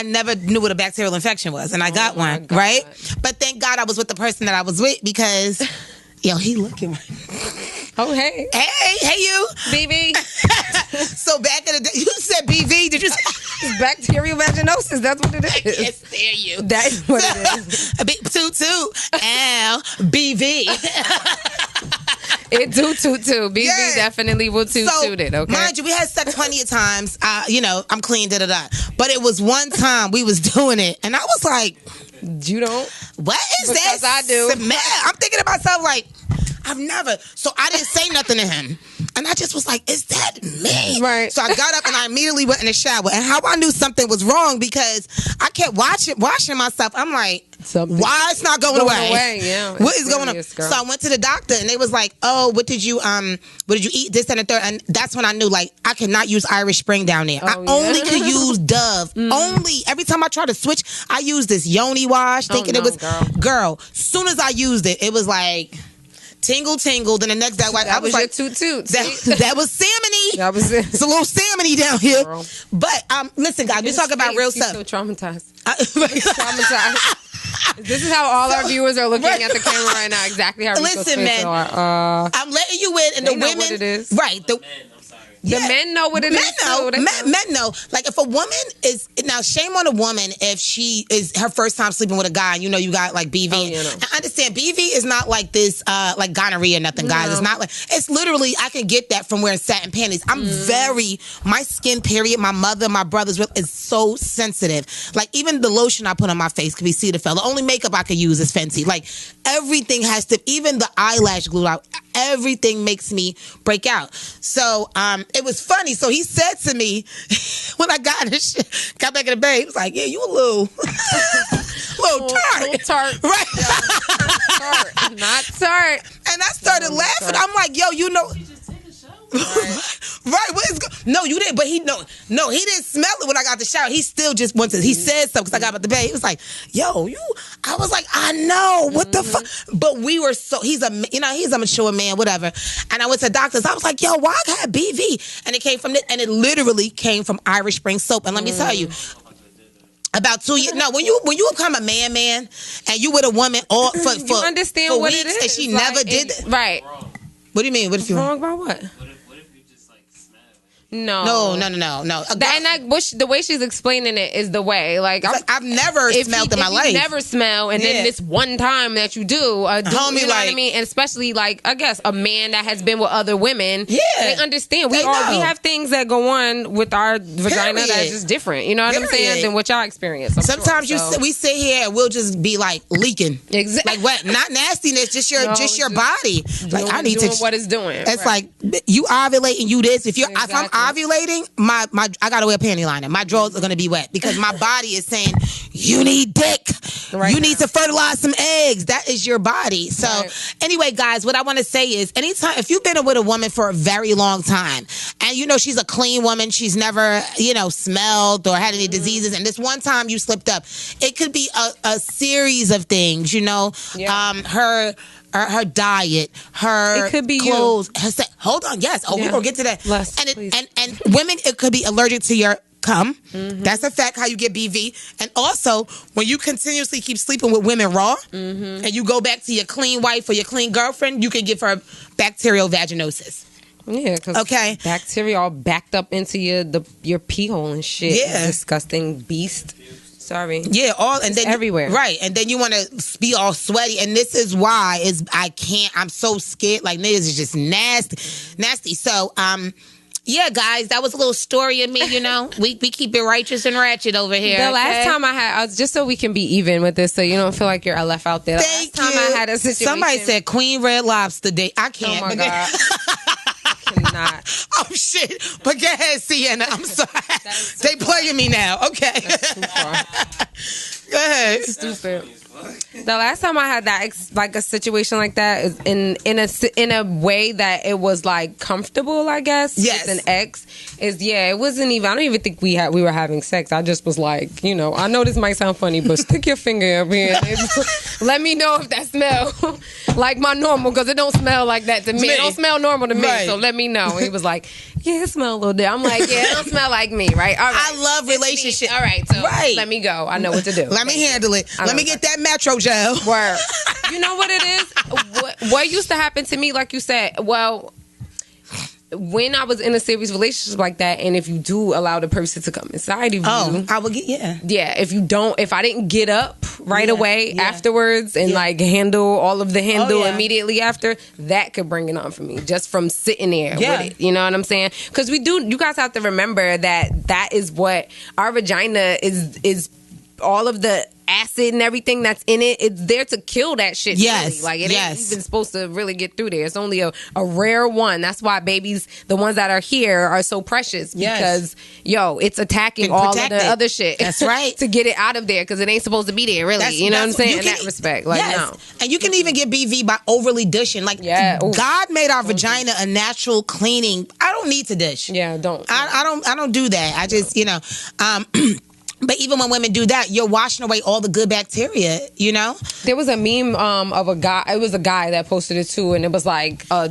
never knew what a bacterial infection was, and I got one. Right. But thank God I was with the person that I was with because, yo, he looking right. Oh hey you BV. So back in the day, you said BV. Did you say? It's bacterial vaginosis? That's what it is. I can't stand you. That's what it is. L BV. It do toot. BV definitely will toot it. Okay. Mind you, we had sex plenty of times. I'm clean. But it was one time we was doing it, and I was like, "You don't? What is that?" Because I do. Man, I'm thinking to myself like, I've never. So I didn't say nothing to him. And I just was like, is that me? Right. So I got up and I immediately went in the shower. And how I knew something was wrong because I kept washing myself. I'm like, why it's not going away? Yeah. What is going on? So I went to the doctor and they was like, oh, what did you eat? This and the third. And that's when I knew like I cannot use Irish Spring down there. I only could use Dove. Only. Every time I try to switch, I used this Yoni wash thinking it was girl. Soon as I used it, it was like tingle. Then the next day, that was like, your toot. That was salmon-y. That was it. It's a little salmon-y down here. Girl. But listen, guys, we talk about real stuff. So traumatized. Traumatized. This is how all our viewers are looking at the camera right now. Exactly how. Listen, man. I'm letting you in, and the women. Know what it is. Right. The men know what it is. Men know. Like if a woman is now, shame on a woman if she is her first time sleeping with a guy. You know, you got like BV. I understand BV is not like this, like gonorrhea or nothing, guys. It's not like it's literally I can get that from wearing satin panties. I'm my skin. Period. My mother, my brothers is so sensitive. Like even the lotion I put on my face could be Cetaphil. The only makeup I could use is Fenty. Like everything has to, even the eyelash glue out. Everything makes me break out. So it was funny. So he said to me when I got back in the bed, he was like, "Yeah, you a little tart, little tart, right? Tart, not tart." And I started laughing. I'm like, "Yo, you know." Right. What is no, you didn't. But he didn't smell it when I got the shower. He still just wanted. He said something because I got out the bed. He was like, "Yo, you." I was like, "I know what the fuck." But we were so he's a mature man, whatever. And I went to the doctors. I was like, "Yo, why I got BV?" And it came from this, and it literally came from Irish Spring soap. And let me tell you. About 2 years. No, when you become a man, and you with a woman all for you understand for what weeks, it is, and she never did it. Right. What do you mean? What if you wrong about what? No. And the way she's explaining it is the way. Like I've never smelled in my life. Never smell, and then this one time that you do, homie, you know what I mean? And especially like I guess a man that has been with other women, they understand. We have things that go on with our vagina that's just different. You know what I'm saying? Than what y'all experience. Sometimes we sit here and we'll just be like leaking. Exactly. Like what? Not nastiness, just your body. Like I need to what it's doing. It's like you ovulating, you this. If I'm ovulating, my I gotta wear a panty liner. My drawers are gonna be wet because my body is saying you need dick. You need to fertilize some eggs. That is your body. So anyway, guys, what I want to say is anytime if you've been with a woman for a very long time and you know she's a clean woman, she's never, smelled or had any diseases, and this one time you slipped up, it could be a series of things, her diet, her it could be clothes, her hold on, yes. We're gonna get to that. And women, it could be allergic to your cum. That's a fact. How you get BV, and also when you continuously keep sleeping with women raw, and you go back to your clean wife or your clean girlfriend, you can give her bacterial vaginosis. Yeah, because bacteria all backed up into your pee hole and shit. Yeah, disgusting beast. Sorry. Yeah, and then everywhere. Right, and then you want to be all sweaty, and this is why I can't. I'm so scared. Like niggas is just nasty. So yeah, guys, that was a little story of me. You know, we keep it righteous and ratchet over here. The last time I was just so we can be even with this, so you don't feel like you're left out there. Thank the last time I had a situation. Somebody said Queen Red Lobster Day. I can't. Oh my God. Cannot. Oh shit! But go ahead, Sienna. I'm sorry. They playing me now. Okay. That's too far. Go ahead. Stupid. The last time I had that like a situation like that is in a way that it was like comfortable, I guess. Yes. With an ex it wasn't even. I don't even think we were having sex. I just was like, you know, I know this might sound funny, but stick your finger up here. Let me know if that smell like my normal, because it don't smell like that to me. It don't smell normal to me. Right. So let me know. And he was like, yeah, it smell a little bit. I'm like, yeah, it don't smell like me, right? All right. I love relationships. All right, so let me go. I know what to do. Let me handle it. Let me get that Metro gel. Word. You know what it is? What used to happen to me, like you said, well, when I was in a serious relationship like that, and if you do allow the person to come inside of you, I would get if I didn't get up right away afterwards and like handle all of the immediately after, that could bring it on for me just from sitting there with it. You know what I'm saying? Because you guys have to remember that is what our vagina is all of the acid and everything that's in it. It's there to kill that shit. Yes. Really. Like it ain't even supposed to really get through there. It's only a rare one. That's why babies, the ones that are here, are so precious, because it's attacking all of the other shit. That's right. To get it out of there, because it ain't supposed to be there, really. You know what I'm saying? In that respect. Like, no. And you can even get BV by overly dishing. Like, God made our vagina a natural cleaning. I don't need to dish. Yeah, don't. I don't do that. I just, you know, but even when women do that, you're washing away all the good bacteria, you know? There was a meme of a guy. It was a guy that posted it too, and it was like a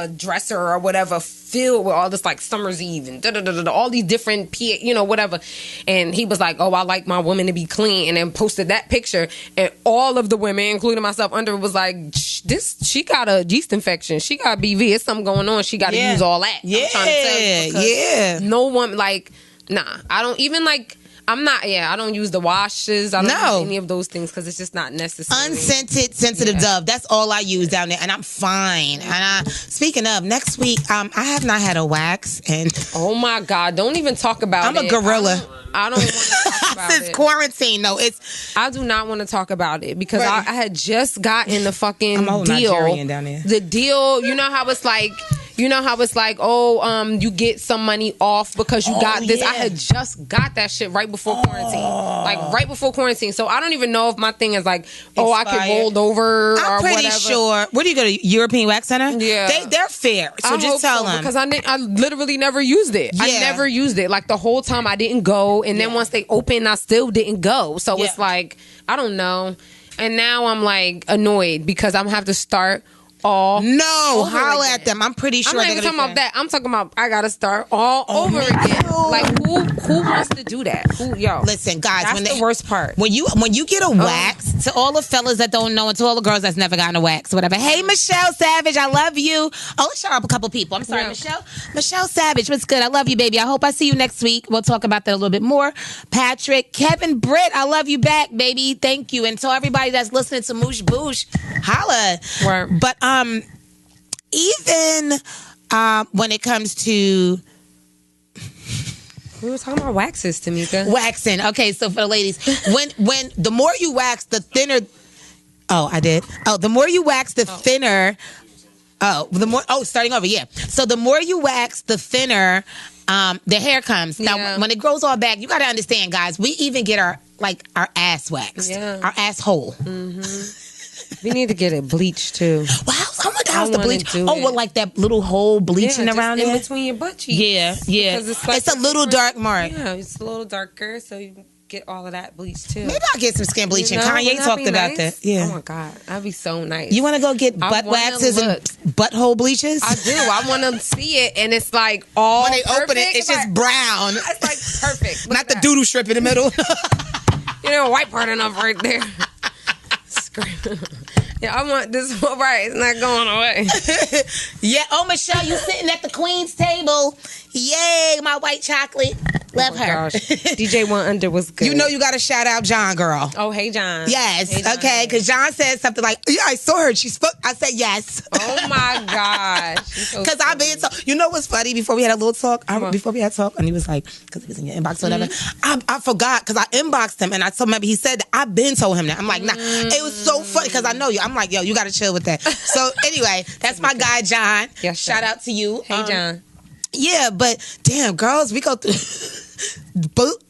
dresser or whatever filled with all this like Summer's Eve and all these different whatever. And he was like, oh, I like my woman to be clean, and then posted that picture, and all of the women, including myself under it, was like, she got a yeast infection, she got BV, it's something going on, she got to use all that. Yeah. I'm trying to tell you, no one, like, nah, I don't even like. I don't use the washes. I don't use any of those things because it's just not necessary. Unscented, sensitive Dove. That's all I use down there, and I'm fine. And speaking of, next week, I have not had a wax, and oh my God, don't even talk about it. I'm a gorilla. I don't want to talk about it. It's quarantine, though. I do not want to talk about it because I had just gotten the fucking I'm deal. Nigerian down there. The deal, you know how it's like. You get some money off because you got this. I had just got that shit right before quarantine. Like, right before quarantine. So, I don't even know if my thing is like, I could rolled over or whatever. I'm pretty sure. Where do you go to? European Wax Center? Yeah. They're fair. So, just tell them. Because I literally never used it. Yeah. I never used it. Like, the whole time I didn't go. And then once they opened, I still didn't go. So, it's like, I don't know. And now I'm like annoyed because I'm going to have to start holla at them. I'm pretty sure I'm not even talking about that. I'm talking about I gotta start all over again. Like who wants to do that? Listen, guys, that's the worst part. When you get a wax, to all the fellas that don't know, and to all the girls that's never gotten a wax, whatever. Hey, Michelle Savage, I love you. Oh, let's shout out a couple people. I'm sorry, Michelle Savage, what's good? I love you, baby. I hope I see you next week. We'll talk about that a little bit more. Patrick, Kevin, Britt, I love you back, baby. Thank you. And to everybody that's listening to Moosh Boosh, holla. Word. But even when it comes to, we were talking about waxes, Tamika. Waxing. Okay, so for the ladies, when the more you wax, the thinner. Oh, I did. Oh, the more you wax, the thinner. Starting over. Yeah. So the more you wax, the thinner the hair comes. Now, when it grows all back, you got to understand, guys. We even get our ass waxed, our asshole. Mm-hmm. We need to get it bleached too. Wow, how's the bleach? Like that little hole bleaching around in it between your butt cheeks. Yeah. Because it's a little dark mark. Yeah, it's a little darker, so you get all of that bleached too. Maybe I'll get some skin bleaching. Kanye talked about that. Yeah. Oh my God, that'd be so nice. You want to go get butt waxes and butthole bleaches? I do. I want to see it, and it's like all when they perfect. open it, it's just brown. It's like perfect. Not the doodle strip in the middle. White part enough right there. Yeah, I want this. Right, it's not going away. Yeah. Oh, Michelle, you sitting at the queen's table. Yay, my white chocolate. Love her. Gosh. DJ One Under was good. You know you got to shout out John, girl. Oh, hey, John. Yes. Hey, John. Okay, because John said something like, yeah, I saw her. She spoke. I said yes. Oh, my gosh. Because I've been so. You know what's funny? Before we had a little talk, before we had talk, and he was like, because he was in your inbox or whatever, I forgot because I inboxed him and I told him, he said that I've been told him that. I'm like, nah. It was so funny because I know you. I'm like, yo, you got to chill with that. So anyway, that's my guy, John. Yes, shout out to you. Hey, John. Yeah, but damn, girls, we go through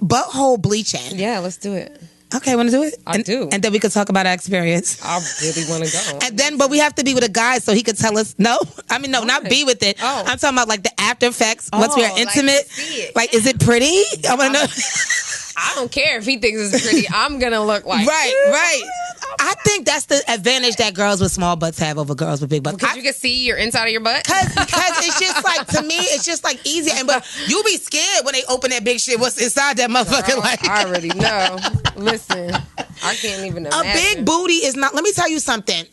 butthole bleaching. Yeah, let's do it. Okay, want to do it? I do. And then we could talk about our experience. I really want to go. And then, but we have to be with a guy so he could tell us, no, not be with it. Oh. I'm talking about like the after effects, once we are intimate. Like, see it. Like, is it pretty? I want to know. I don't care if he thinks it's pretty. I'm going to look like. Right. I think that's the advantage that girls with small butts have over girls with big butts. Because you can see your inside of your butt? Because it's just like, to me, it's just like easy. But you be scared when they open that big shit. What's inside that motherfucker? Girl, like, I already know. Listen, I can't even imagine. A big booty is not, let me tell you something.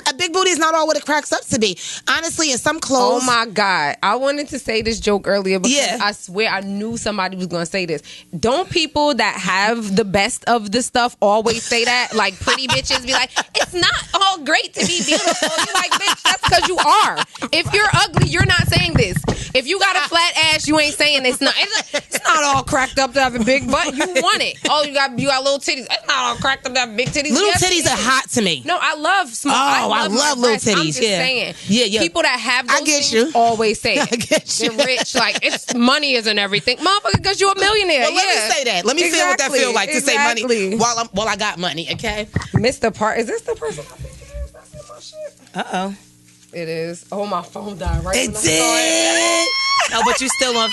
A big booty is not all what it cracks up to be. Honestly, in some clothes. Oh my God. I wanted to say this joke earlier because I swear I knew somebody was going to say this. Don't people that have the best of the stuff always say that? Like pretty bitches be like, it's not all great to be beautiful. You're like, bitch, that's because you are. If you're ugly, you're not saying this. If you got a flat ass, you ain't saying it's not. It's not all cracked up to have a big butt. You want it. Oh, you got little titties. It's not all cracked up to have big titties. Little titties are hot to me. No, I love small. I love little titties. I'm just saying. Yeah. People that have those things you. always say it. I get you. They're rich. Like, it's money isn't everything. Motherfucker, because you're a millionaire. Well, let me say that. Let me feel what that feel like to say money while I got money, okay? Mr. Part, is this the person I think it is? That's in my shit. Uh-oh. It is. Oh, my phone died right It when did. Oh, but you still on,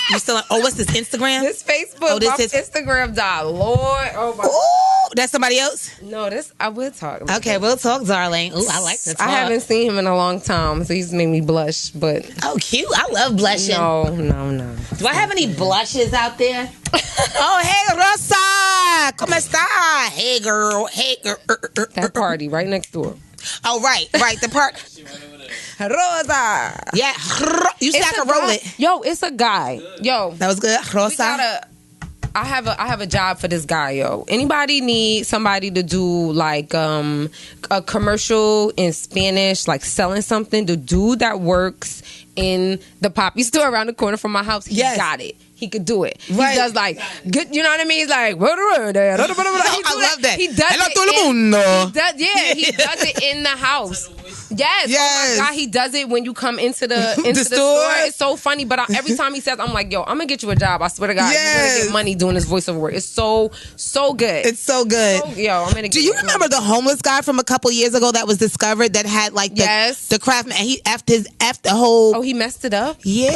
oh, what's this, Instagram? This Facebook. Oh, this my is Instagram died. Lord. Oh, my. Ooh, that's somebody else? No, I will talk. Okay, we'll talk, darling. Ooh, I like this. I haven't seen him in a long time, so he's made me blush, but. Oh, cute. I love blushing. No. Do I have any blushes out there? Oh, hey, Rosa. ¿Cómo está? Hey, girl. That party right next door. Oh, right. The part. Rosa. Yeah. You said I could roll it. Yo, it's a guy. Yo. That was good. Rosa. I have a job for this guy, yo. Anybody need somebody to do like a commercial in Spanish, like selling something? The dude that works in the Poppy store around the corner from my house, he got it. He could do it. Right. He does like good. You know what I mean? He's like, I love that. He does it. He does it in the house. Yes. Oh my God, he does it when you come into the store. It's so funny, but every time he says, I'm like, yo, I'm gonna get you a job. I swear to God, you're gonna get money doing this voiceover work. It's so good. It's so good. I'm gonna. Do you remember the homeless guy from a couple years ago that was discovered that had like the craftsman? And he after whole. Oh, he messed it up. Yeah.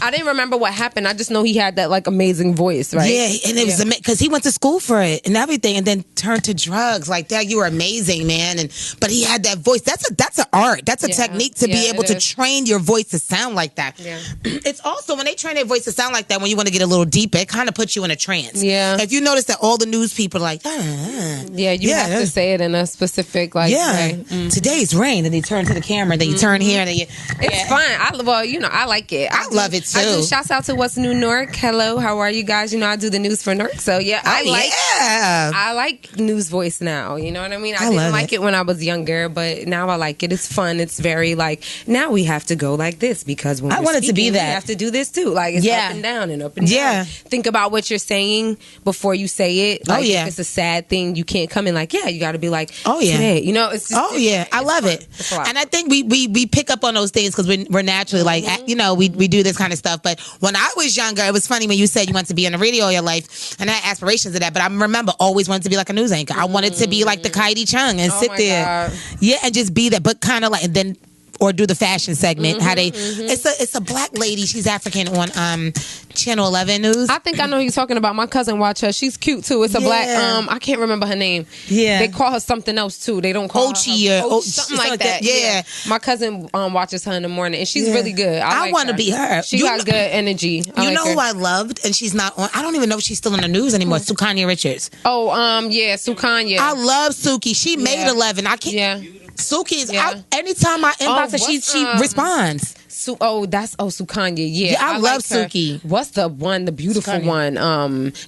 I didn't remember what happened. I just know he had that like amazing voice, right? Yeah, and it was amazing because he went to school for it and everything, and then turned to drugs. Like that, you were amazing, man. But he had that voice. That's an art. That's a technique to be able to train your voice to sound like that. Yeah. It's also when they train their voice to sound like that, when you want to get a little deeper, it kind of puts you in a trance. Yeah. If you notice that all the news people are like, you have to say it in a specific way. Today's rain, and they turn to the camera, then you turn here, and then it's fun. I like it. I love it too. I do shouts out to What's New Newark. Hello, how are you guys? You know I do the news for Newark, so I like news voice now. You know what I mean? I didn't like it when I was younger, but now I like it. It's fun. It's very like, now we have to go like this because when I want it to be that. We have to do this too. Like it's up and down and up and down. Think about what you're saying before you say it. Like, if it's a sad thing, you can't come in like, you got to be like, today. You know, it's just, I love it. And I think we pick up on those things because we're naturally like, you know, we do this kind of stuff. But when I was younger, it was funny when you said you wanted to be on the radio all your life, and I had aspirations of that. But I remember always wanted to be like a news anchor. I wanted to be like the Kaidi Chung and sit there, and just be that. But kind of like, and then or do the fashion segment. It's a black lady. She's African on Channel 11 News. I think I know who you're talking about. My cousin watch her. She's cute too. It's a black. I can't remember her name. Yeah, they call her something else too. They don't call Ochi her something like that. Yeah, my cousin watches her in the morning, and she's really good. I want to be her. She got good energy. You know who I loved, and she's not on. I don't even know if she's still on the news anymore. Sukanya Richards. Oh, Sukanya. I love Suki. She made 11. I can't. Yeah. Suki is out. Anytime I inbox her, she responds. That's Sukanya. Yeah, I love her. Suki. What's the one? The beautiful one.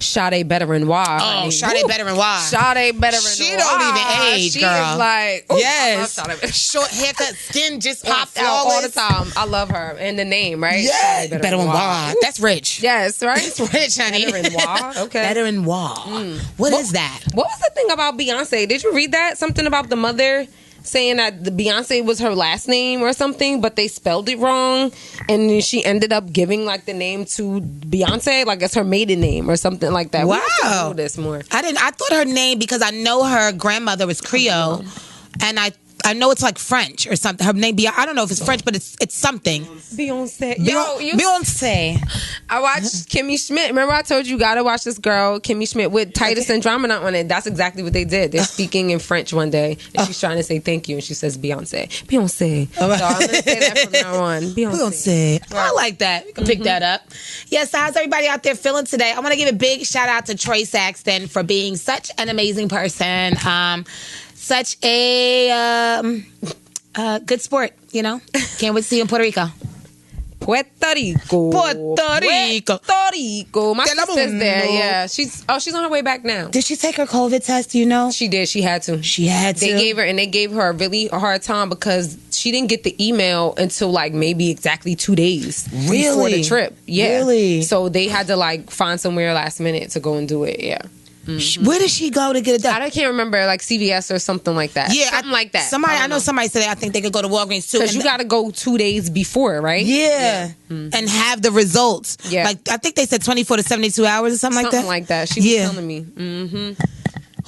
Sade Benoit. Oh, Sade Benoit. Sade Benoit. She don't even age, she girl. Is like, yes, short haircut, skin just popped out all the time. I love her and the name, right? Yeah, Benoit. That's rich. Yes, right. That's rich, honey. Benoit. Okay. Benoit. What is that? What was the thing about Beyonce? Did you read that? Something about the mother saying that the Beyonce was her last name or something, but they spelled it wrong, and she ended up giving like the name to Beyonce, like it's her maiden name or something like that. Wow, we have to know this more. I thought her name, because I know her grandmother was Creole, and I know it's like French or something. Her name, I don't know if it's French, but it's something. Beyonce. Beyonce. I watched Kimmy Schmidt. Remember I told you gotta watch this girl, Kimmy Schmidt, with Titus Andromeda on it. That's exactly what they did. They're speaking in French one day, and she's trying to say thank you, and she says Beyonce. Beyonce. So I'm gonna say that from now on. Beyonce. I like that. We can pick that up. Yes, so how's everybody out there feeling today? I want to give a big shout out to Troy Saxton for being such an amazing person. Such a good sport, you know. Can't wait to see you in Puerto Rico. Puerto Rico. My sister's there. Yeah, she's on her way back now. Did she take her COVID test? Do you know? She did. She had to. They gave her a really hard time because she didn't get the email until like maybe exactly 2 days before the trip. Yeah. Really? So they had to like find somewhere last minute to go and do it. Yeah. Mm-hmm. Where did she go to get it done? I can't remember, like CVS or something like that. Yeah, something like that. I know somebody said I think they could go to Walgreens too. Because you got to go 2 days before, right? Yeah. Mm-hmm. And have the results. Yeah. Like I think they said 24 to 72 hours or something like that. Something like that. She was telling me. Mm-hmm.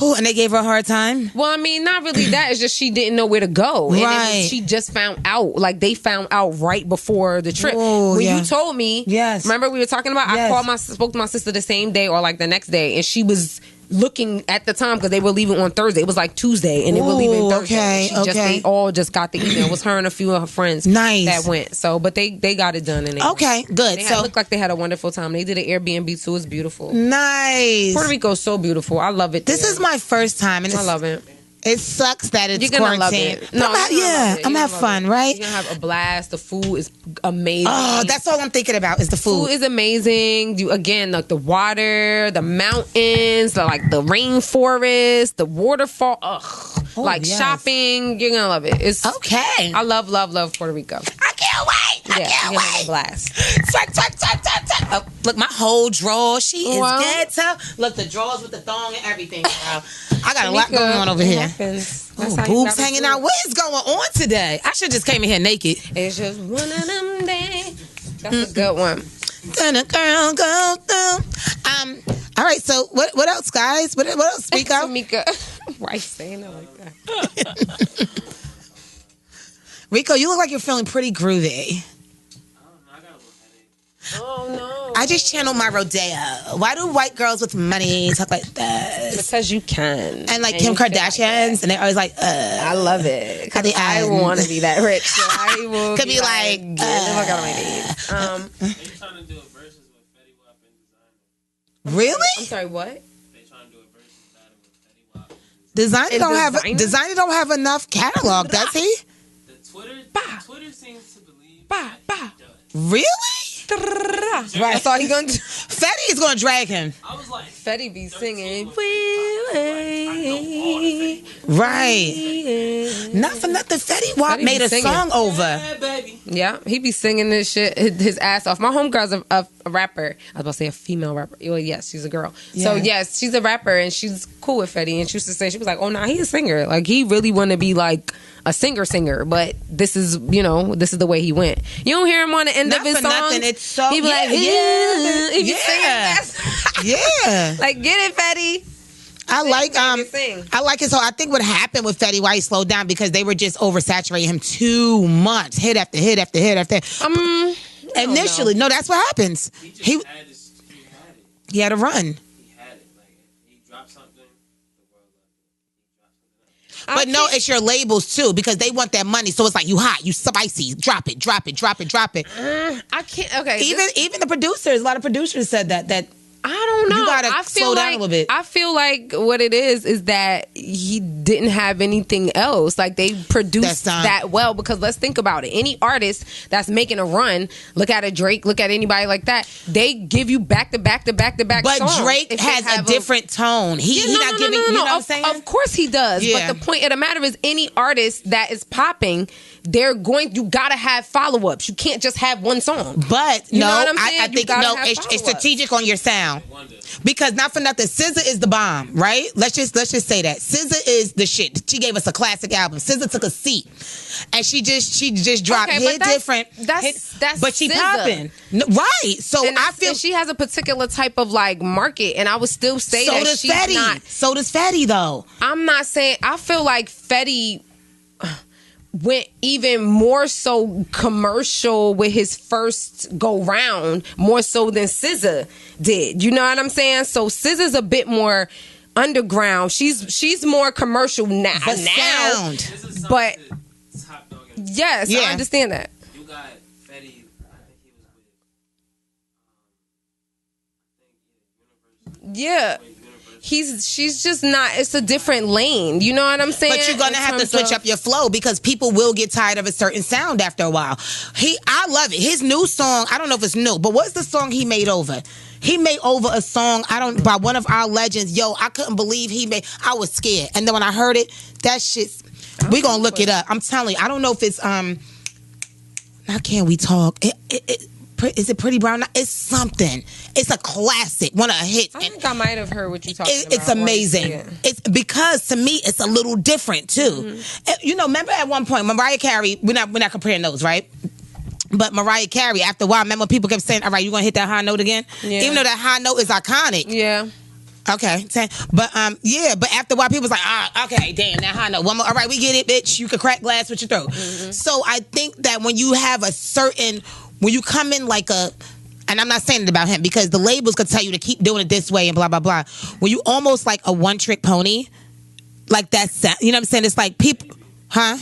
Oh, and they gave her a hard time? Well, I mean, not really that. It's just she didn't know where to go. Right. She just found out. Like, they found out right before the trip. When you told me, remember we were talking about, I spoke to my sister the same day or like the next day, and she was looking at the time because they were leaving on Thursday. It was like Tuesday, and they were leaving Thursday. They all just got the email. It was her and a few of her friends that went. So, but they got it done. And Good. It looked like they had a wonderful time. They did an Airbnb too. It was beautiful. Nice. Puerto Rico is so beautiful. I love it. This is my first time, and I love it. It sucks that it's You're gonna quarantine. love it. No, I'm gonna have fun, right? You're gonna have a blast. The food is amazing. Oh, that's all I'm thinking about is the food. Food is amazing. You again, like the water, the mountains, the rainforest, the waterfall. Shopping. You're gonna love it. It's okay. I love Puerto Rico. I can't wait. I can't wait. Have a blast. Twerk. Oh, look, my whole drawer. She is ghetto. Look, the drawers with the thong and everything, girl. I got a lot going on over here. Boobs hanging out. What is going on today? I should just came in here naked. It's just one of them days. That's a good one. Girl, go through. All right. So what else, guys? What else? Speak out. Mika. Why you saying it like that? Rico, you look like you're feeling pretty groovy. Oh no! I just channeled my rodeo. Why do white girls with money talk like that? Because you can. And like Kim Kardashians, and they're always like, I love it. I want to be that rich. So I will could be like, get the fuck out of my name. They trying to do a versus with Fetty Wap and Designer. Really? I'm sorry, what? They trying to do a versus battle with Fetty Wap. Designer don't have enough catalog, does he? The Twitter seems to believe that he does. Really? Right. That's all he gonna do. Fetty is gonna drag him. I was like, Fetty be singing. Right. Not for nothing. Fetty Wap made a song over. Yeah, baby. Yeah, he be singing this shit his ass off. My homegirl's a rapper. I was about to say a female rapper. Well, yes, she's a girl. Yeah. So yes, she's a rapper and she's cool with Fetty. And she used to say, she was like, oh, nah, he's a singer. Like he really want to be like a singer, but this is the way he went. You don't hear him on the end of his song. Nothing. It's so he be like, he be singing. Yeah. Like get it, Fetty. I like his whole. I think what happened with Fetty, why he slowed down, because they were just oversaturating him too much, hit after hit after hit after hit. Initially, no, that's what happens. He had a run. But no, it's your labels too, because they want that money. So it's like, you hot, you spicy, drop it. I can't. Okay. Even the producers, a lot of producers said that. I don't don't know. You gotta slow down a little bit. I feel like what it is that he didn't have anything else. Like they produced that well, because let's think about it. Any artist that's making a run, look at a Drake, look at anybody like that, they give you back to back But songs. Drake has a different tone. He's not giving. You know what I'm saying? Of course he does. Yeah. But the point of the matter is, any artist that is popping, you gotta have follow-ups. You can't just have one song. But you know what I'm saying? I think it's strategic on your sound. Because not for nothing, SZA is the bomb, right? Let's just say that SZA is the shit. She gave us a classic album. SZA took a seat, and she just dropped hit different. But she popping, right? So I feel she has a particular type of like market, and I would still say so that does she's Fetty. not. So does Fetty, though. I'm not saying. I feel like Fetty went even more so commercial with his first go round, more so than SZA did. You know what I'm saying? So SZA's a bit more underground. She's more commercial now. But yes, I understand that. You got Fetty. I think he was with. Yeah. She's just not. It's a different lane. You know what I'm saying? But you're gonna have to switch up your flow, because people will get tired of a certain sound after a while. I love it. His new song, I don't know if it's new, but what's the song he made over? He made over a song by one of our legends. Yo, I couldn't believe I was scared. And then when I heard it, that shit's. We gonna look it up. I'm telling you. I don't know if it's How Can We Talk? Is it Pretty Brown? It's something. It's a classic, one of a hits. I think I might have heard what you're talking about. It's amazing. It's because to me it's a little different too. Mm-hmm. You know, remember at one point Mariah Carey. We're not comparing those, right? But Mariah Carey, after a while, remember people kept saying, "All right, you gonna hit that high note again?" Yeah. Even though that high note is iconic. Yeah. Okay, but but after a while, people was like, okay, damn, that high note. One more, all right, we get it, bitch. You can crack glass with your throat. Mm-hmm. So I think that when you have when you come in like and I'm not saying it about him, because the labels could tell you to keep doing it this way and blah, blah, blah. When you almost like a one-trick pony, like that's, you know what I'm saying? It's like people, huh?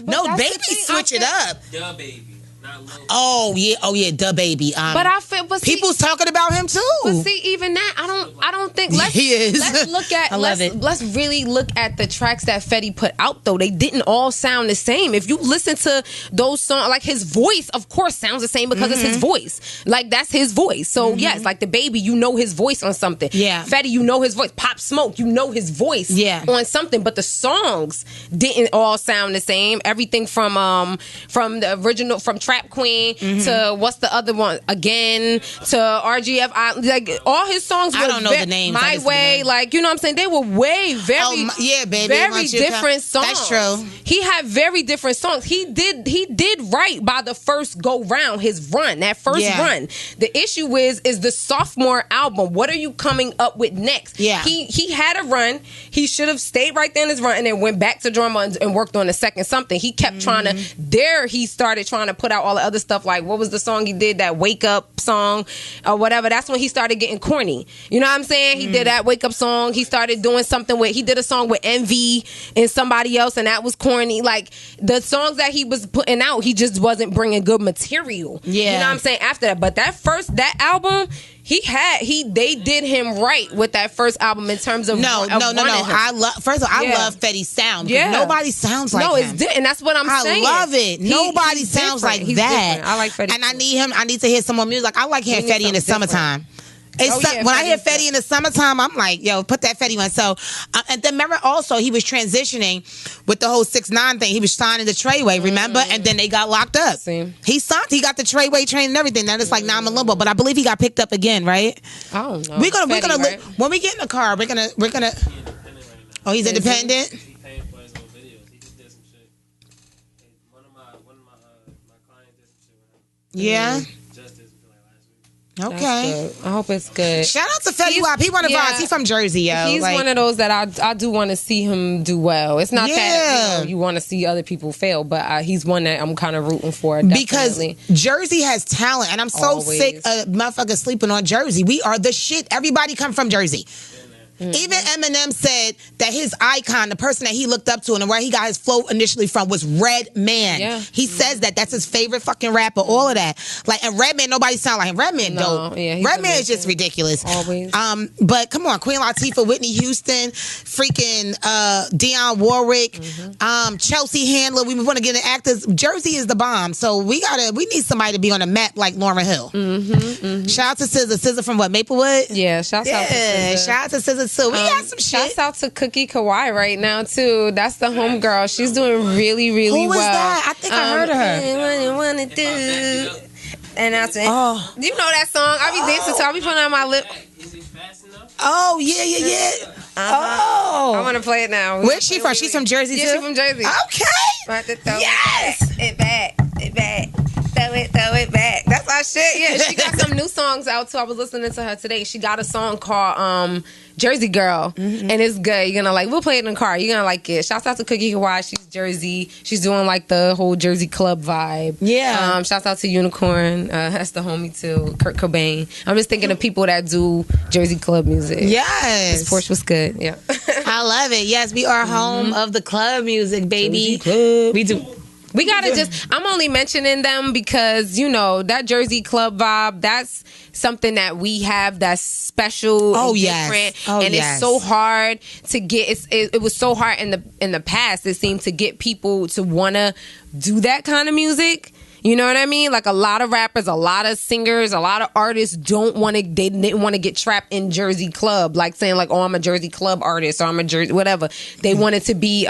No, Baby switch it up. The Baby. Oh yeah, the Baby. But I feel, people's talking about him too. But see, even that, I don't think. He is. Let's look at. Let's really look at the tracks that Fetty put out, though. They didn't all sound the same. If you listen to those songs, like his voice, of course, sounds the same because it's his voice. Like that's his voice. So yes, like the Baby, you know his voice on something. Yeah. Fetty, you know his voice. Pop Smoke, you know his voice. Yeah. On something, but the songs didn't all sound the same. Everything from the original, from Trap Queen to what's the other one again, to RGF, like all his songs were, I don't know the names. My Way, like, you know what I'm saying, they were very very very different songs. That's true. He had very different songs. He did right by the first go round, his run, that first run. The issue is the sophomore album. What are you coming up with next? Yeah, he had a run. He should have stayed right there in his run and then went back to drama and worked on the second something. He kept trying to. He started trying to put out all the other stuff, like what was the song he did, that Wake Up song or whatever. That's when he started getting corny. You know what I'm saying? He did that Wake Up song. He started doing something he did a song with Envy and somebody else, and that was corny. Like the songs that he was putting out, he just wasn't bringing good material. Yeah, you know what I'm saying? After that, but that album, they did him right with that first album in terms of no. I love Fetty's sound. Yeah, nobody sounds like him. And that's what I'm saying. I love it. Nobody sounds like that. I like Fetty. And I need to hear some more music. Like, I like hearing Fetty in the summertime. When I hear Fetty in the summertime, I'm like, yo, put that Fetty on. So, and then remember also he was transitioning with the whole 6ix9ine thing. He was signing the Treyway, remember? And then they got locked up. He got the Treyway train and everything. Then it's like, now I'm in limbo. But I believe he got picked up again, right? I don't know. We're gonna look, when we get in the car. We're gonna. Oh, he's independent. He paying for his own videos. He just did some shit. One of my clients did some shit with him. Yeah. Okay. I hope it's good. Shout out to Fetty Wap. He one of ours. He's from Jersey, yo. He's one of those that I do want to see him do well. It's not that you want to see other people fail, but he's one that I'm kind of rooting for. Definitely. Because Jersey has talent, and I'm so sick of motherfuckers sleeping on Jersey. We are the shit. Everybody come from Jersey. Even Eminem said that his icon, the person that he looked up to and where he got his flow initially from was Redman. Yeah. He says that's his favorite fucking rapper, all of that. Like, and Redman, nobody sound like him. Redman dope. Yeah, he's Redman is amazing. just ridiculous. Always. But come on, Queen Latifah, Whitney Houston, freaking Dionne Warwick, Chelsea Handler. We want to get into actors. Jersey is the bomb. So we need somebody to be on the map like Lauryn Hill. Shout out to SZA. SZA from what, Maplewood? Yeah, shouts out to SZA. Shout out to SZA too. We got some shit. Shouts out to Cookie Kawai right now too. That's the homegirl. She's doing really, really Who was well. that? I think I heard of her. What you wanna do? And that's it. Oh. You know that song? I be dancing to. I be putting it on my lip. Is it fast enough? Oh yeah. Oh, I want to play it now. Where's she from? She's from Jersey too. Yeah, she's from Jersey. Okay. Right to throw Yes. it back. Throw it back. That's our shit. Yeah, she got some new songs out too. I was listening to her today. She got a song called Jersey Girl, and it's good. You're gonna like. We'll play it in the car. You're gonna like it. Shouts out to Cookie Kawai. She's Jersey. She's doing like the whole Jersey club vibe. Yeah. Shouts out to Unicorn. That's the homie too. Kurt Cobain. I'm just thinking of people that do Jersey club music. Yes. Porsche was good. Yeah. I love it. Yes, we are home of the club music, baby. Club. We do. We gotta I'm only mentioning them because, you know, that Jersey club vibe, that's something that we have that's special and different. And it's so hard to get, it was so hard in the past, it seemed to get people to wanna do that kind of music. You know what I mean? Like a lot of rappers, a lot of singers, a lot of artists didn't want to get trapped in Jersey club, like saying like, oh, I'm a Jersey club artist or I'm a Jersey, whatever. They wanted to be,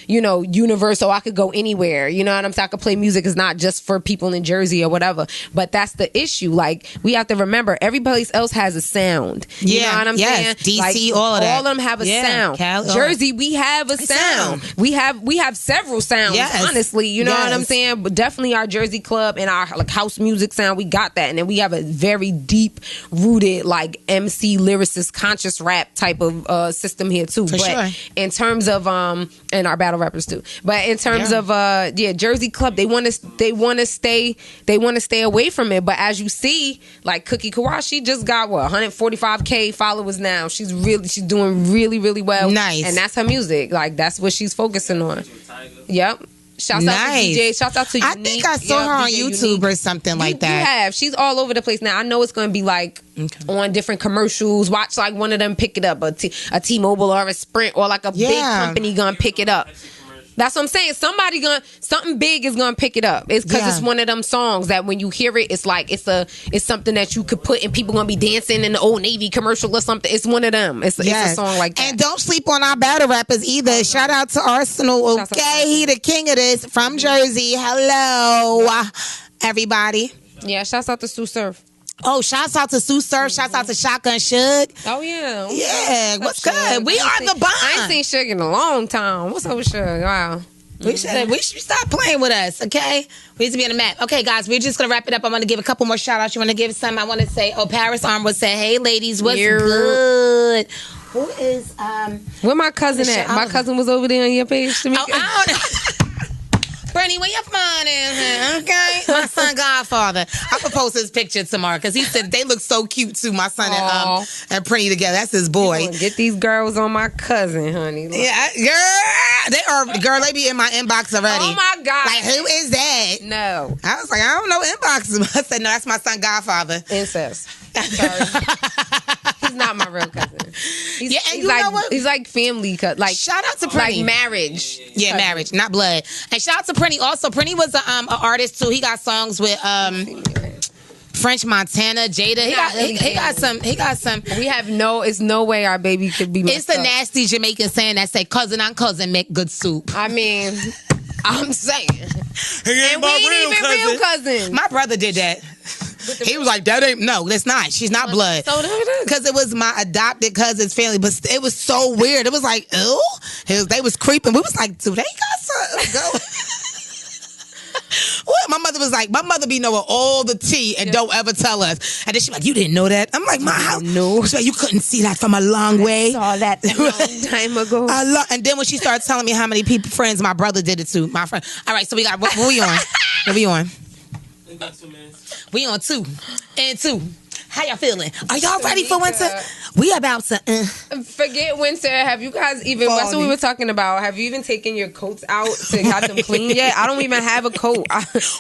you know, universal. I could go anywhere. You know what I'm saying? I could play music. It's not just for people in Jersey or whatever. But that's the issue. Like, we have to remember, everybody else has a sound. You know what I'm saying? DC, like, all of that. All of them have a sound. Jersey, we have a sound. We have several sounds, honestly. You know what I'm saying? But definitely our Jersey club and our like house music sound, we got that. And then we have a very deep rooted like MC lyricist conscious rap type of system here too. In terms of and our battle rappers too. But in terms of Jersey club, they want to stay away from it. But as you see, like Cookie Kawai, she just got 145K followers now. She's doing really, really well. Nice. And that's her music. Like that's what she's focusing on. Yep. Shouts out to DJ. Shouts out to Unique. I think I saw her on YouTube or something like that. You have. She's all over the place now. I know it's going to be like on different commercials. Watch like one of them pick it up. A T-Mobile or a Sprint or like a big company going to pick it up. That's what I'm saying. Something big is gonna pick it up. It's because it's one of them songs that when you hear it, it's like it's something that you could put and people gonna be dancing in the Old Navy commercial or something. It's one of them. It's a song like that. And don't sleep on our battle rappers either. Shout out to Arsenal. Okay, he the king of this from Jersey. Hello, everybody. Yeah, shouts out to Sue Surf. Oh, shouts out to Sue Surf. Shouts out to Shotgun Suge. Oh, yeah. Yeah, what's good? We are the bomb. I ain't seen Suge in a long time. What's up with Suge? Wow. We should stop playing with us, okay? We need to be on the map. Okay, guys, we're just going to wrap it up. I'm going to give a couple more shout-outs. You want to give some? I want to say, Paris Armwood said, hey, ladies, what's good? Who is... Where my cousin at? My cousin was over there on your page to me. Oh, I don't know. Bernie, where your phone is, okay? My son Godfather. I proposed his picture tomorrow because he said they look so cute too. My son and Prinny together. That's his boy. Get these girls on my cousin, honey. Look. Yeah, girl. They be in my inbox already. Oh my God! Like, who is that? No, I was like, I don't know inbox. I said, no, that's my son Godfather. Incest. Sorry. He's not my real cousin. He's know what? He's like family cut. Like, shout out to Prinny. Like marriage. Yeah, cousin. Marriage, not blood. And shout out to Prinny. Also, Prinny was an artist too. He got songs with French Montana, Jada. He got some. We have it's no way our baby could be. It's a nasty Jamaican saying that say cousin on cousin make good soup. I mean, I'm saying. He ain't and we ain't even real cousins. My brother did that. He was like, that's not. She's not blood. Because it was my adopted cousin's family, but it was so weird. It was like, ew. They was creeping. We was like, do they got something going? What? My mother was like, my mother be knowing all the tea and don't ever tell us. And then she's like, you didn't know that? I'm like, Ma, how? No. She's like, you couldn't see that from a long way. I saw that a long time ago. And then when she started telling me how many friends my brother did it to, my friend. All right, so we got, what we on? What we on? We got 2 minutes. We on 2 and 2. How y'all feeling? Are y'all ready for winter? We about to forget winter. Have you guys even? That's what we were talking about. Have you even taken your coats out to have them clean yet? I don't even have a coat.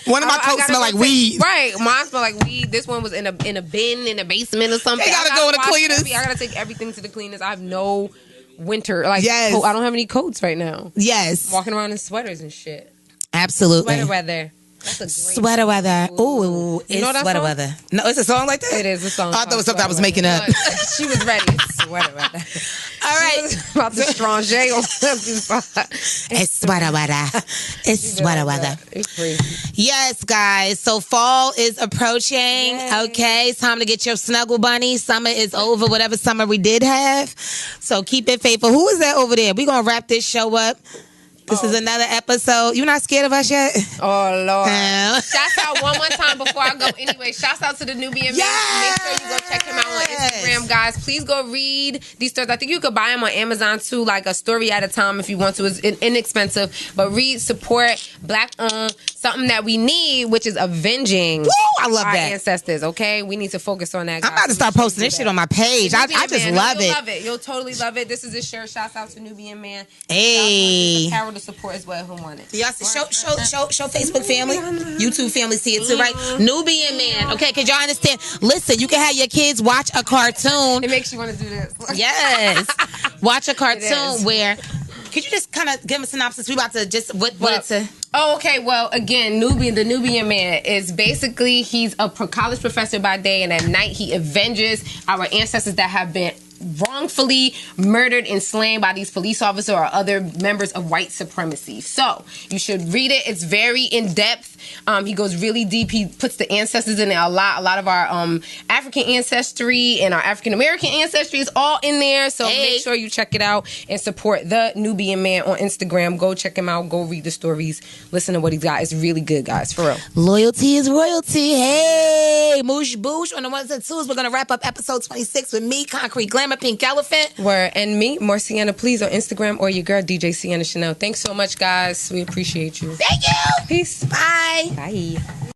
One of my coats smell like weed. Right, mine smell like weed. This one was in a bin in a basement or something. They gotta go to the cleaners. I gotta take everything to the cleaners. I have no winter coat. I don't have any coats right now. Yes, I'm walking around in sweaters and shit. Absolutely. Sweater weather. That's a great sweater weather. Ooh, it's sweater weather. No, it's a song like that? It is a song. I thought it was something I was making up. She was ready. Sweater weather. All right. About the strong J on It's sweater weather. It's sweater weather. It's crazy. Yes, guys. So fall is approaching. Yay. Okay. It's time to get your snuggle bunny. Summer is over, whatever summer we did have. So keep it faithful. Who is that over there? We're going to wrap this show up. This is another episode. You not scared of us yet? Oh, Lord. Shouts out one more time before I go. Anyway, shouts out to the Nubian Man. Make sure you go check him out on Instagram, guys. Please go read these stories. I think you could buy them on Amazon, too, like a story at a time if you want to. It's inexpensive. But read, support, Black-owned, something that we need, which is avenging I love our that. ancestors, okay? We need to focus on that, guys. I'm about to start posting this shit on my page. I just love it. You'll love it. You'll totally love it. This is his shirt. Shouts out to Nubian Man. Hey. To support as well who wanted. Y'all show Facebook family, YouTube family see it too, right? Nubian Man, okay? Because y'all understand. Listen, you can have your kids watch a cartoon. It makes you want to do this. Yes, watch a cartoon where. Could you just kind of give a synopsis? We about to just what it's a. Oh, okay. Well, again, the Nubian Man is basically he's a college professor by day, and at night he avenges our ancestors that have been wrongfully murdered and slain by these police officers or other members of white supremacy. So you should read it. It's very in depth. He goes really deep. He puts the ancestors in there a lot of our African ancestry and our African American ancestry is all in there. So make sure you check it out and support the Nubian Man on Instagram. Go check him out. Go read the stories. Listen to what he's got. It's really good, guys. For real. Loyalty is royalty. Hey, Moosh Boosh on the ones and twos. We're gonna wrap up episode 26 with me, Concrete Glamour, Pink Elephant. Word. And me, more Sienna, please, on Instagram, or your girl, DJ Sienna Chanel. Thanks so much, guys. We appreciate you. Thank you. Peace. Bye. Bye.